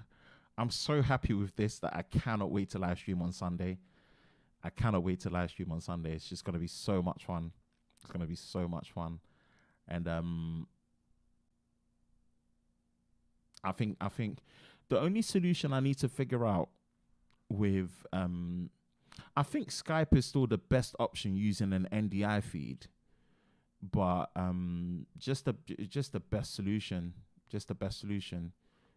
so happy with this that I cannot wait to live stream on Sunday. It's just going to be so much fun. And I think the only solution I need to figure out with I think Skype is still the best option using an NDI feed, but just the best solution. Just the best solution.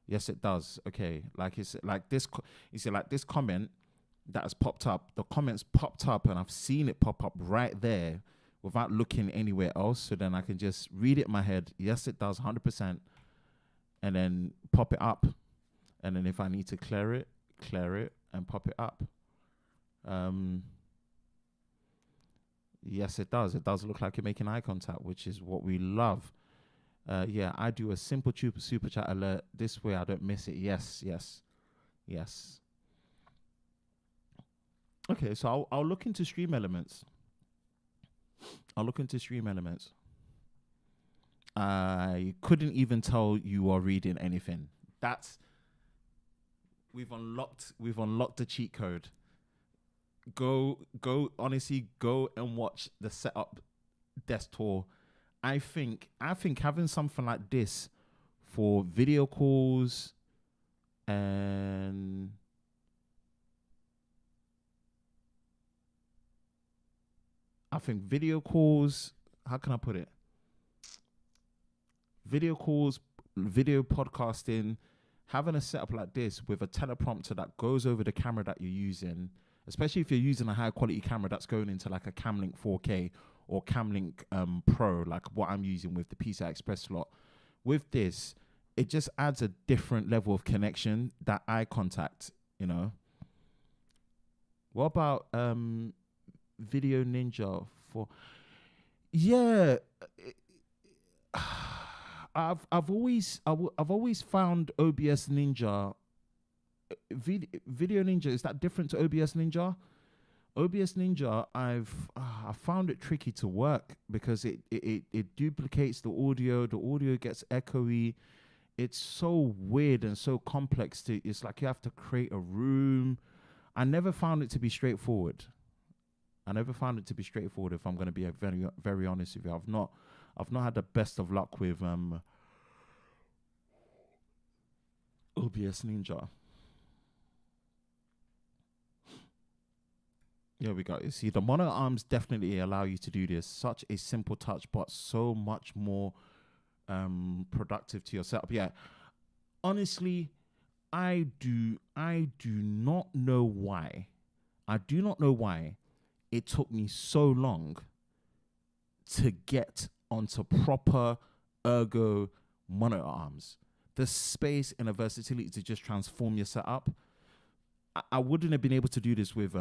Yes, it does. Okay, like it's like this. You see, like this comment that has popped up. The comments popped up, and I've seen it pop up right there without looking anywhere else. So then I can just read it in my head. Yes, it does, 100%, and then pop it up. And then if I need to clear it, and pop it up. Yes, it does. It does look like you're making eye contact, which is what we love. Yeah, I do a simple super chat alert. This way I don't miss it. Yes. Okay, so I'll look into Stream Elements. I couldn't even tell you are reading anything. We've unlocked the cheat code. Go and watch the setup desk tour. I think having something like this for video calls and how can I put it? Video calls, video podcasting, having a setup like this with a teleprompter that goes over the camera that you're using, especially if you're using a high quality camera that's going into like a Camlink 4K or Camlink Pro, like what I'm using with the PCI Express slot. With this, it just adds a different level of connection, that eye contact, you know. What about Video Ninja for? Yeah, I've always found OBS Ninja, Video Ninja. Is that different to OBS Ninja? OBS Ninja, I found it tricky to work because it duplicates the audio. The audio gets echoey. It's so weird and so complex. It's like you have to create a room. I never found it to be straightforward. If I'm going to be very, very honest with you, I've not had the best of luck with OBS Ninja. Here we go. You see, the monitor arms definitely allow you to do this. Such a simple touch, but so much more productive to your setup. Yeah, honestly, I do not know why. It took me so long to get onto proper ergo monitor arms. The space and the versatility to just transform your setup. I wouldn't have been able to do this with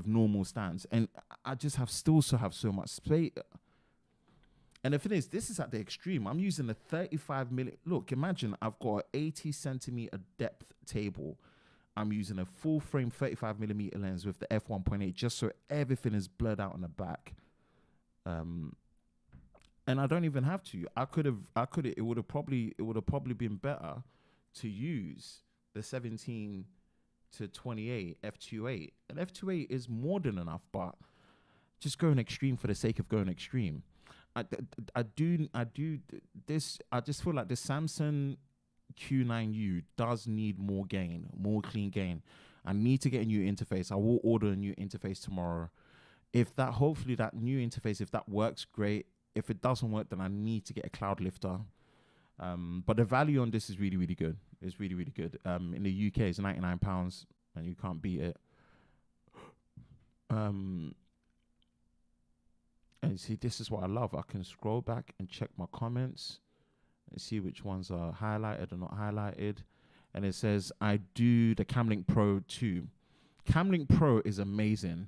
normal stands, and I just still have so much space. And the thing is, this is at the extreme. I'm using a 35 millimeter. Look, imagine I've got an 80 centimeter depth table. I'm using a full frame 35 millimeter lens with the f1.8, just so everything is blurred out on the back. And I don't even have to. It would have probably been better to use the 17 to 28 f2.8. And f2.8 is more than enough, but just going extreme for the sake of going extreme. I just feel like the Samsung Q9U does need more clean gain. I need to get a new interface. I will order a new interface tomorrow. Hopefully that new interface, if that works, great. If it doesn't work, then I need to get a cloud lifter. But the value on this is really, really good. It's really, really good. In the UK, it's £99, and you can't beat it. And see, this is what I love. I can scroll back and check my comments and see which ones are highlighted or not highlighted. And it says, I do the Camlink Pro too. Camlink Pro is amazing.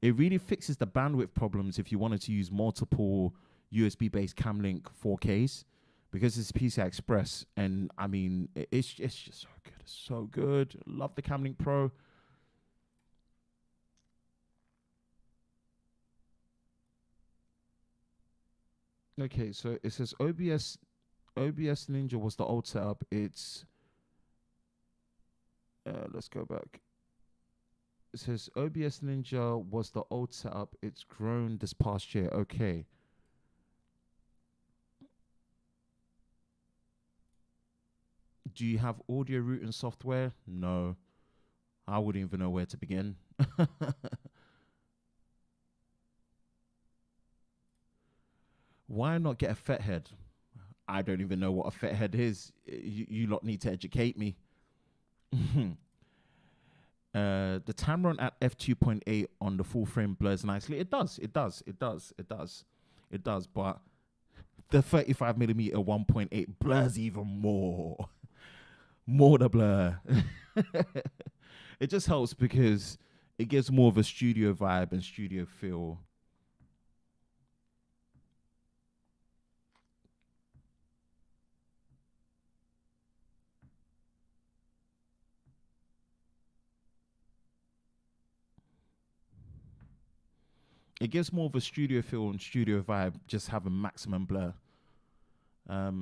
It really fixes the bandwidth problems if you wanted to use multiple USB-based Camlink 4Ks, because it's PCI Express. And I mean, it's just so good. It's so good. Love the Camlink Pro. Okay, so it says OBS Ninja was the old setup. It's let's go back. It says OBS Ninja was the old setup. It's grown this past year. Okay. Do you have audio routing software? No, I wouldn't even know where to begin. Why not get a FET head? I don't even know what a FET head is. You lot need to educate me. The Tamron at f2.8 on the full frame blurs nicely. It does. But the 35mm 1.8 blurs even more. More the blur. It just helps because it gives more of a studio vibe and studio feel. It gives more of a studio feel and studio vibe, just having maximum blur. I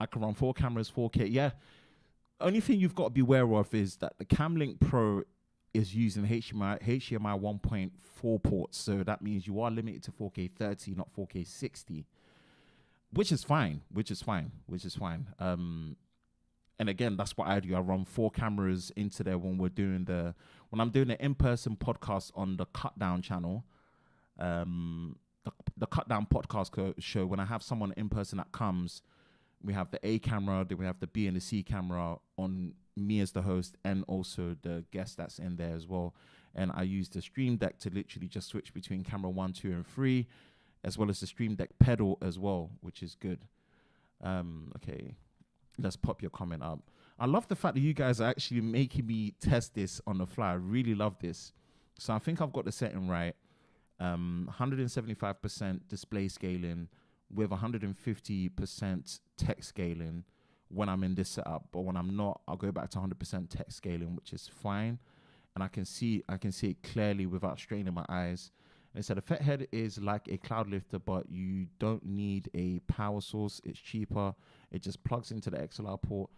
can run 4 cameras, 4K. Yeah. Only thing you've got to be aware of is that the Camlink Pro is using HDMI 1.4 ports. So that means you are limited to 4K 30, not 4K 60. Which is fine. And again, that's what I do. I run 4 cameras into there when I'm doing the in-person podcast on the Cut Down channel. The Cut Down podcast show, when I have someone in person that comes, we have the A camera, then we have the B and the C camera on me as the host, and also the guest that's in there as well. And I use the Stream Deck to literally just switch between camera 1, 2, and 3, as well as the Stream Deck pedal as well, which is good. Okay, let's pop your comment up. I love the fact that you guys are actually making me test this on the fly. I really love this. So I think I've got the setting right. 175% display scaling with 150% text scaling when I'm in this setup. But when I'm not, I'll go back to 100% text scaling, which is fine. And I can see it clearly without straining my eyes. And it said a FET head is like a cloud lifter, but you don't need a power source. It's cheaper. It just plugs into the XLR port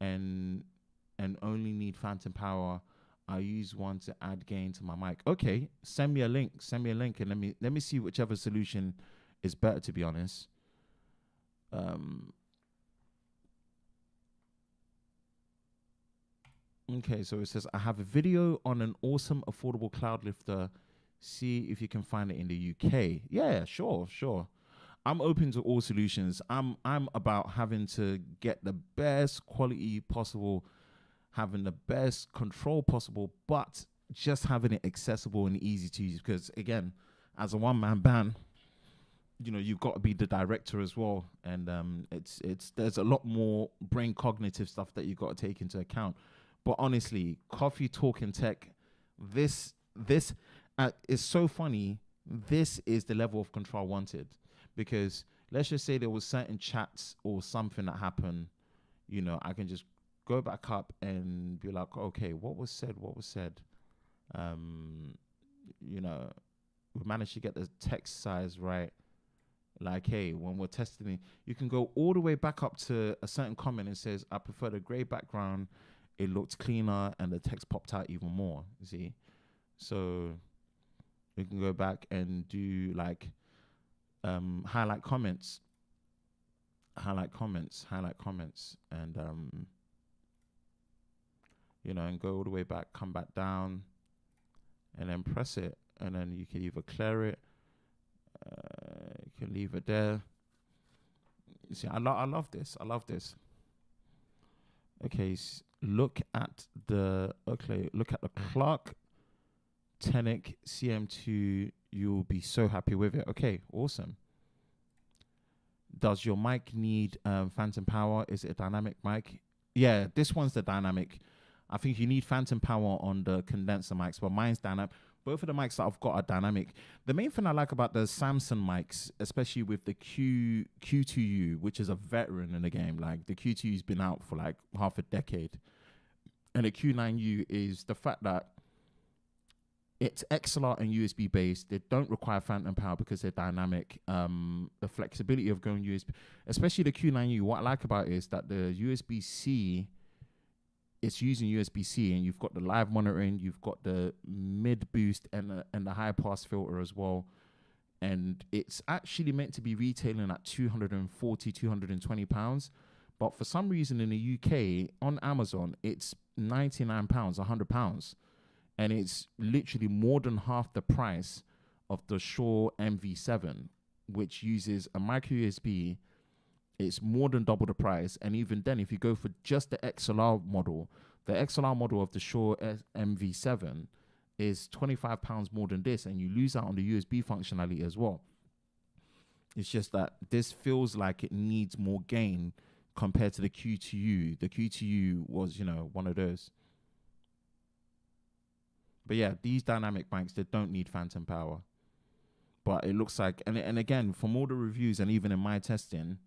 and only need phantom power. I use one to add gain to my mic. Okay, send me a link, and let me see whichever solution is better, to be honest. Okay, so it says, I have a video on an awesome affordable cloud lifter. See if you can find it in the UK. Yeah, sure. I'm open to all solutions. I'm about having to get the best quality possible, having the best control possible, but just having it accessible and easy to use. Because again, as a one-man band, you've got to be the director as well, and there's a lot more brain cognitive stuff that you've got to take into account. But honestly, Coffee Talking Tech, this is so funny. This is the level of control wanted, because let's just say there was certain chats or something that happened, I can just go back up and be like, okay, what was said? We managed to get the text size right. Like, hey, when we're testing it, you can go all the way back up to a certain comment and says, I prefer the gray background. It looked cleaner and the text popped out even more. You see? So you can go back and do like highlight comments, and and go all the way back, come back down, and then press it, and then you can either clear it, you can leave it there. You see, I love this. Okay, look at the Clark Tenic CM2. You'll be so happy with it. Okay, awesome. Does your mic need phantom power? Is it a dynamic mic? Yeah, this one's the dynamic. I think you need phantom power on the condenser mics, but mine's dynamic. Both of the mics that I've got are dynamic. The main thing I like about the Samsung mics, especially with the Q2U, which is a veteran in the game, like the Q2U's been out for like half a decade, and the Q9U is the fact that it's XLR and USB based. They don't require phantom power because they're dynamic. The flexibility of going USB, especially the Q9U, what I like about it is that the USB-C, it's using USB-C, and you've got the live monitoring, you've got the mid boost and the high pass filter as well. And it's actually meant to be retailing at £240, £220, But for some reason in the UK on Amazon, it's £99, £100. And it's literally more than half the price of the Shure MV7, which uses a micro USB. It's more than double the price. And even then, if you go for just the XLR model, the XLR model of the Shure MV7 is £25 more than this, and you lose out on the USB functionality as well. It's just that this feels like it needs more gain compared to the Q2U. The Q2U was, one of those. But yeah, these dynamic mics, they don't need phantom power. But it looks like, and again, from all the reviews and even in my testing,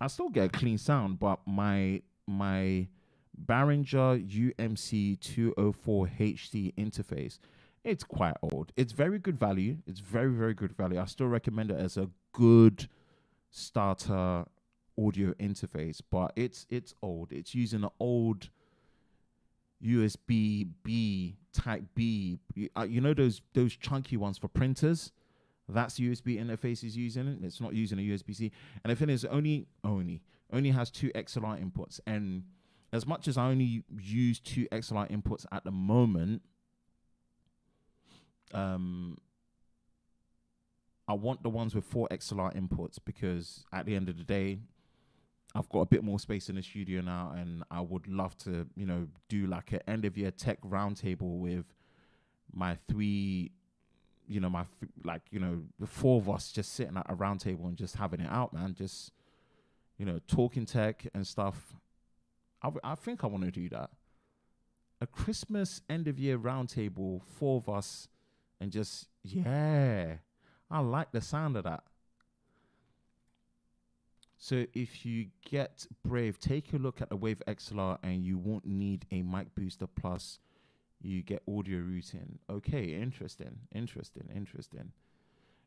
I still get a clean sound, but my Behringer UMC 204 HD interface, it's quite old. It's very good value. It's very, very good value. I still recommend it as a good starter audio interface, but it's old. It's using an old USB B type B. Those chunky ones for printers. That's the USB interface is using. It's not using a USB-C. And the thing is, only has 2 XLR inputs. And as much as I only use 2 XLR inputs at the moment, I want the ones with 4 XLR inputs, because at the end of the day, I've got a bit more space in the studio now, and I would love to, do like an end of year tech roundtable with my 3, the 4 of us just sitting at a round table and just having it out, man. Just, talking tech and stuff. I think I want to do that. A Christmas end of year roundtable, 4 of us, and just, I like the sound of that. So if you get brave, take a look at the Wave XLR, and you won't need a mic booster plus. You get audio routing. Okay, interesting.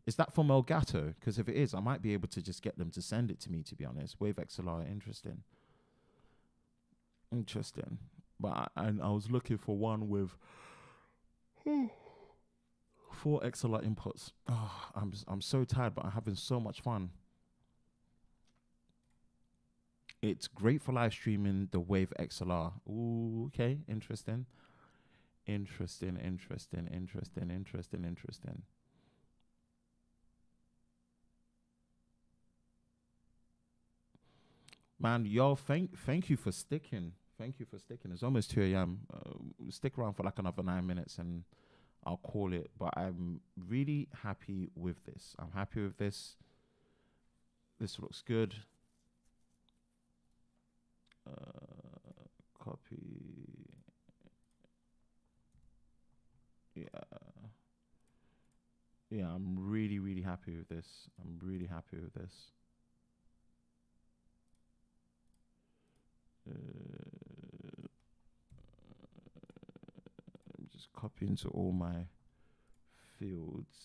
Is that from Elgato? Because if it is, I might be able to just get them to send it to me, to be honest. Wave XLR, interesting. But I was looking for one with 4 XLR inputs. Oh, I'm so tired, but I'm having so much fun. It's great for live streaming, the Wave XLR. Ooh, okay, interesting. Man, yo, thank you for sticking. It's almost 2 a.m. Stick around for like another 9 minutes and I'll call it. But I'm really happy with this. This looks good. Copy. Yeah, I'm really, really happy with this. I'm just copying to all my fields.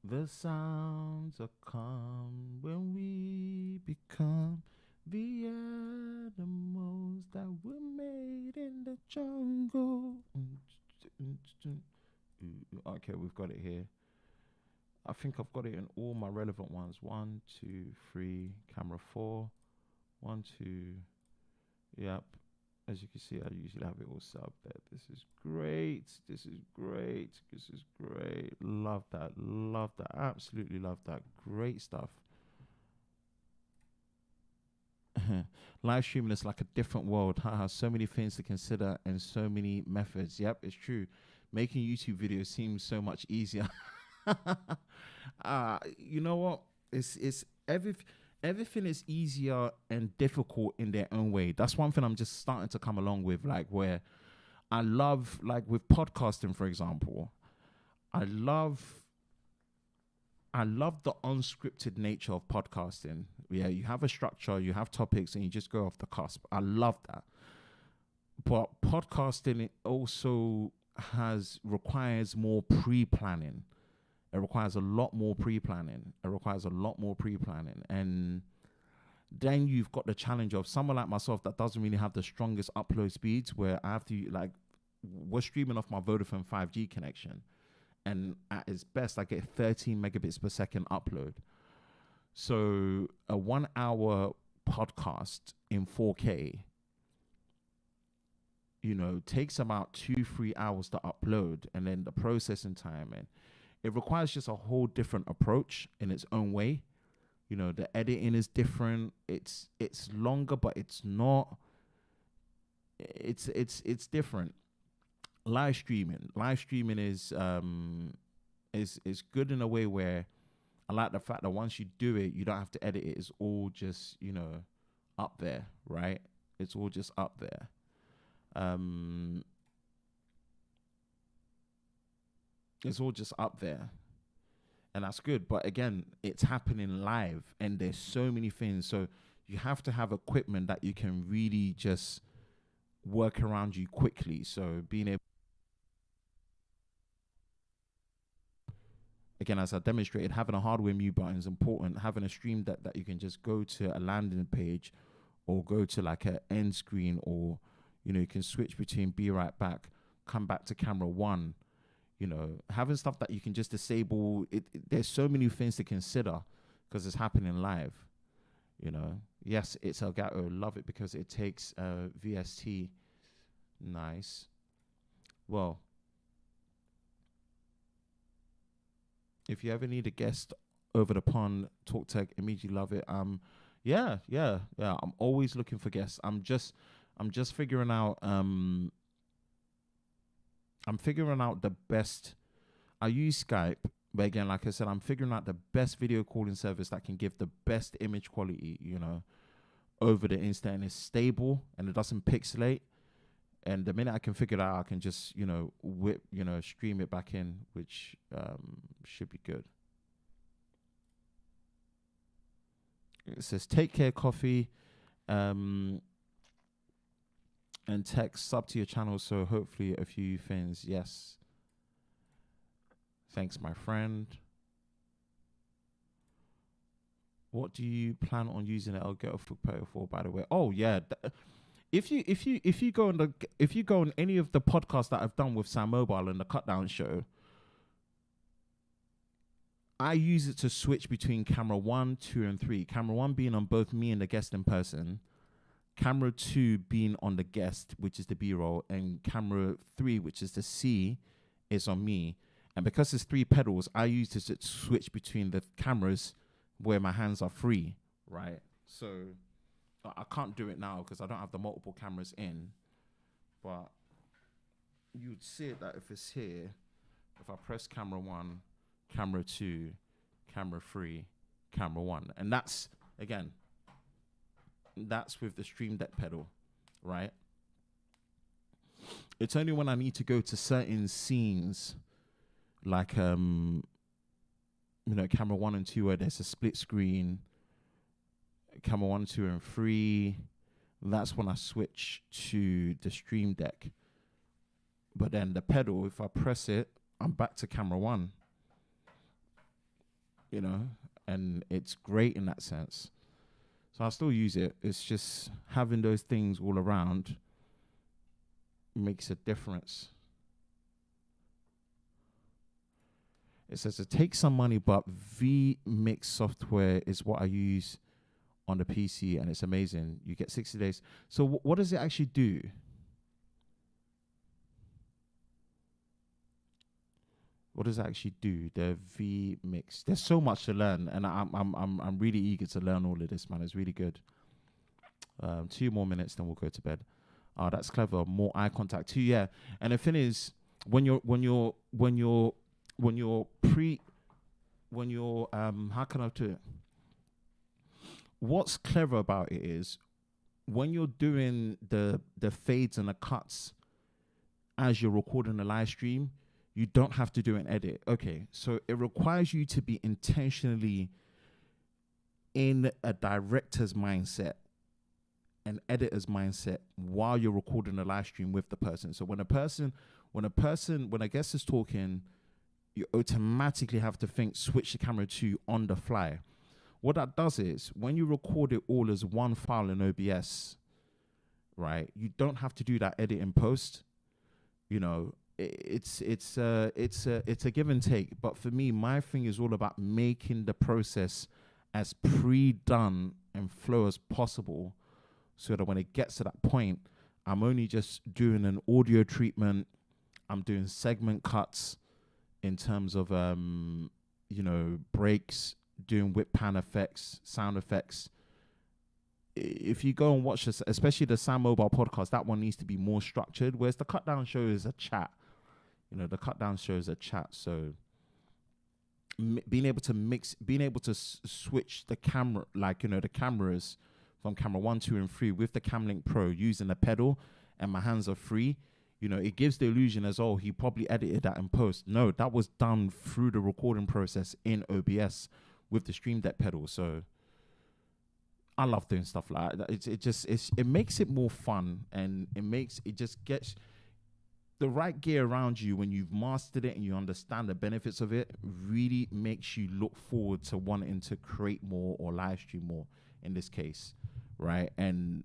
The sounds are calm when we become the animals that were made in the jungle. Okay, we've got it here. I think I've got it in all my relevant ones. 1, 2, 3, camera 4. 1, 2. Yep. As you can see, I usually have it all set up there. This is great. Love that. Absolutely love that. Great stuff. Live streaming is like a different world. So many things to consider and so many methods. Yep, it's true. Making YouTube videos seems so much easier. You know what? It's everything is easier and difficult in their own way. That's one thing I'm just starting to come along with, like where I love, like with podcasting, for example, I love the unscripted nature of podcasting. Yeah, you have a structure, you have topics, and you just go off the cusp. I love that. But podcasting, it also requires more pre-planning. It requires a lot more pre-planning. And then you've got the challenge of someone like myself that doesn't really have the strongest upload speeds, where I have to, like, we're streaming off my Vodafone 5G connection, and at its best I get 13 megabits per second upload. So a 1 hour podcast in 4K, takes about 2-3 hours to upload, and then the processing time, and it requires just a whole different approach in its own way. The editing is different. It's longer, but it's not. It's different. Live streaming is good in a way where I like the fact that once you do it, you don't have to edit it. It's all just up there, right? It's all just up there. It's all just up there. And that's good. But again, it's happening live, and there's so many things. So you have to have equipment that you can really just work around you quickly. So being able, again, as I demonstrated, having a hardware mute button is important. Having a stream that you can just go to a landing page or go to like an end screen, or, you can switch between be right back, come back to camera one. Having stuff that you can just disable. There's so many things to consider because it's happening live. Yes, it's Elgato. Love it because it takes VST. Nice. Well, if you ever need a guest over the pond, Talk Tech, immediately love it. Yeah. I'm always looking for guests. I'm just figuring out. I'm figuring out the best. I use Skype, but again, like I said, I'm figuring out the best video calling service that can give the best image quality, over the internet, and it's stable and it doesn't pixelate. And the minute I can figure it out, I can just, stream it back in, which should be good. It says, take care, coffee. And text sub to your channel, so hopefully a few things. Yes. Thanks, my friend. What do you plan on using the Elgato Footpail for, by the way? Oh yeah. If you go on any of the podcasts that I've done with Sam Mobile and the Cut Down Show, I use it to switch between camera 1, 2, and 3. Camera 1 being on both me and the guest in person. Camera 2 being on the guest, which is the B-roll, and camera 3, which is the C, is on me. And because there's 3 pedals, I use this to switch between the cameras where my hands are free, right? So I can't do it now because I don't have the multiple cameras in. But you'd see it that if it's here, if I press camera 1, camera 2, camera 3, camera 1. And that's, again, that's with the Stream Deck pedal, right? It's only when I need to go to certain scenes, like camera 1 and 2, where there's a split screen, camera 1, 2, and 3. That's when I switch to the Stream Deck. But then the pedal, if I press it, I'm back to camera 1. And it's great in that sense. So I still use it. It's just having those things all around makes a difference. It says it takes some money, but vMix software is what I use on the PC, and it's amazing. You get 60 days. So what does it actually do? What does it actually do? The vMix. There's so much to learn, and I'm really eager to learn all of this, man. It's really good. 2 more minutes, then we'll go to bed. Oh, that's clever. More eye contact too. Yeah. And the thing is, how can I do it? What's clever about it is when you're doing the fades and the cuts as you're recording a live stream, you don't have to do an edit. Okay, so it requires you to be intentionally in a director's mindset, an editor's mindset while you're recording a live stream with the person. So when a guest is talking, you automatically have to switch the camera to on the fly. What that does is when you record it all as one file in OBS, right, you don't have to do that edit in post. You know, it's a give and take. But for me, my thing is all about making the process as pre-done and flow as possible, so that when it gets to that point, I'm only just doing an audio treatment. I'm doing segment cuts in terms of breaks, doing whip pan effects, sound effects. If you go and watch this, especially the Sam Mobile podcast, that one needs to be more structured. Whereas the cut down show is a chat. The cut down show is a chat. So being able to switch the camera, the cameras from camera 1, 2, and 3 with the Camlink Pro using a pedal, and my hands are free. It gives the illusion as, oh, he probably edited that in post. No, that was done through the recording process in OBS with the Stream Deck pedal. So I love doing stuff like that. It makes it more fun, and it just gets the right gear around you. When you've mastered it and you understand the benefits of it, really makes you look forward to wanting to create more or live stream more in this case, right? And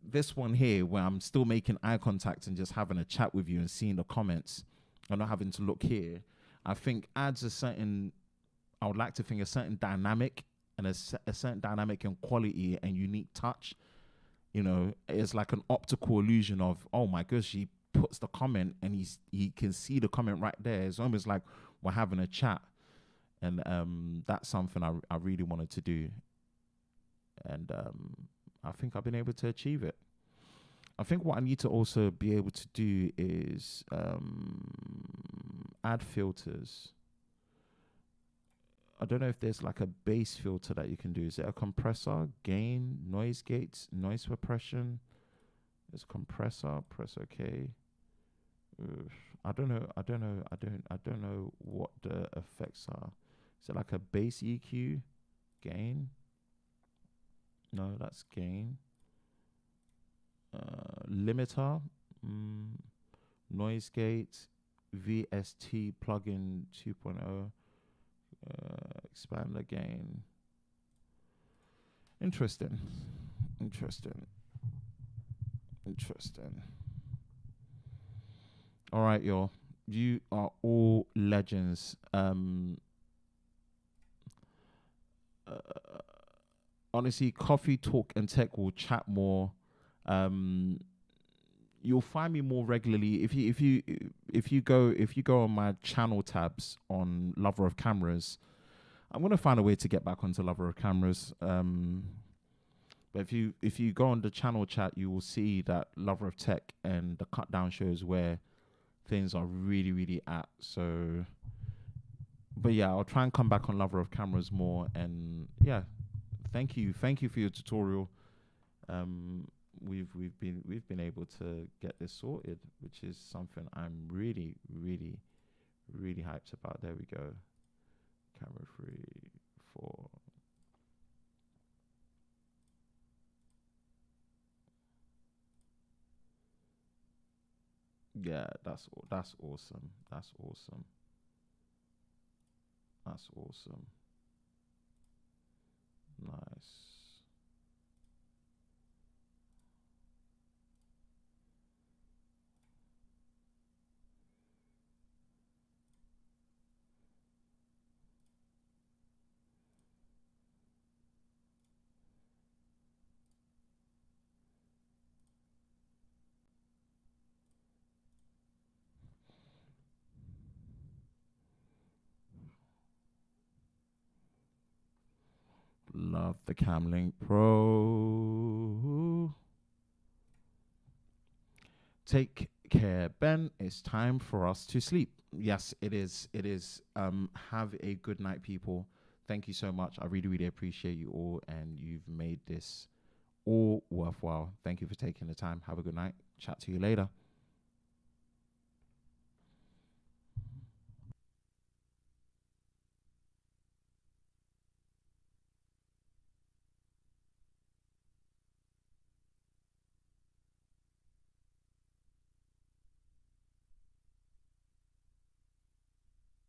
this one here, where I'm still making eye contact and just having a chat with you and seeing the comments and not having to look here, I think adds a certain dynamic and a certain dynamic and quality and unique touch. It's like an optical illusion of, oh my gosh, he puts the comment and he can see the comment right there. It's almost like we're having a chat. And that's something I really wanted to do. And I think I've been able to achieve it. I think what I need to also be able to do is add filters. I don't know if there's like a bass filter that you can do. Is it a compressor, gain, noise gates, noise suppression? There's compressor, press OK. I don't know what the effects are. Is it like a bass EQ? Gain? No, that's gain. Limiter, noise gate, VST plugin 2.0. Expand the gain. Interesting. All right, y'all. You are all legends. Honestly, Coffee Talk and Tech will chat more. You'll find me more regularly if you go on my channel tabs on Lover of Cameras. I'm gonna find a way to get back onto Lover of Cameras. But if you go on the channel chat, you will see that Lover of Tech and the Cut Down shows where things are really, really at. So, but yeah, I'll try and come back on Lover of Cameras more. And yeah, thank you for your tutorial. We've been able to get this sorted, which is something I'm really, really, really hyped about. There we go. Camera 3, 4. Yeah, that's awesome. That's awesome. Nice. Love the Camlink Pro. Take care, Ben. It's time for us to sleep. Yes, it is. Have a good night, people. Thank you so much. I really, really appreciate you all, and you've made this all worthwhile. Thank you for taking the time. Have a good night. Chat to you later.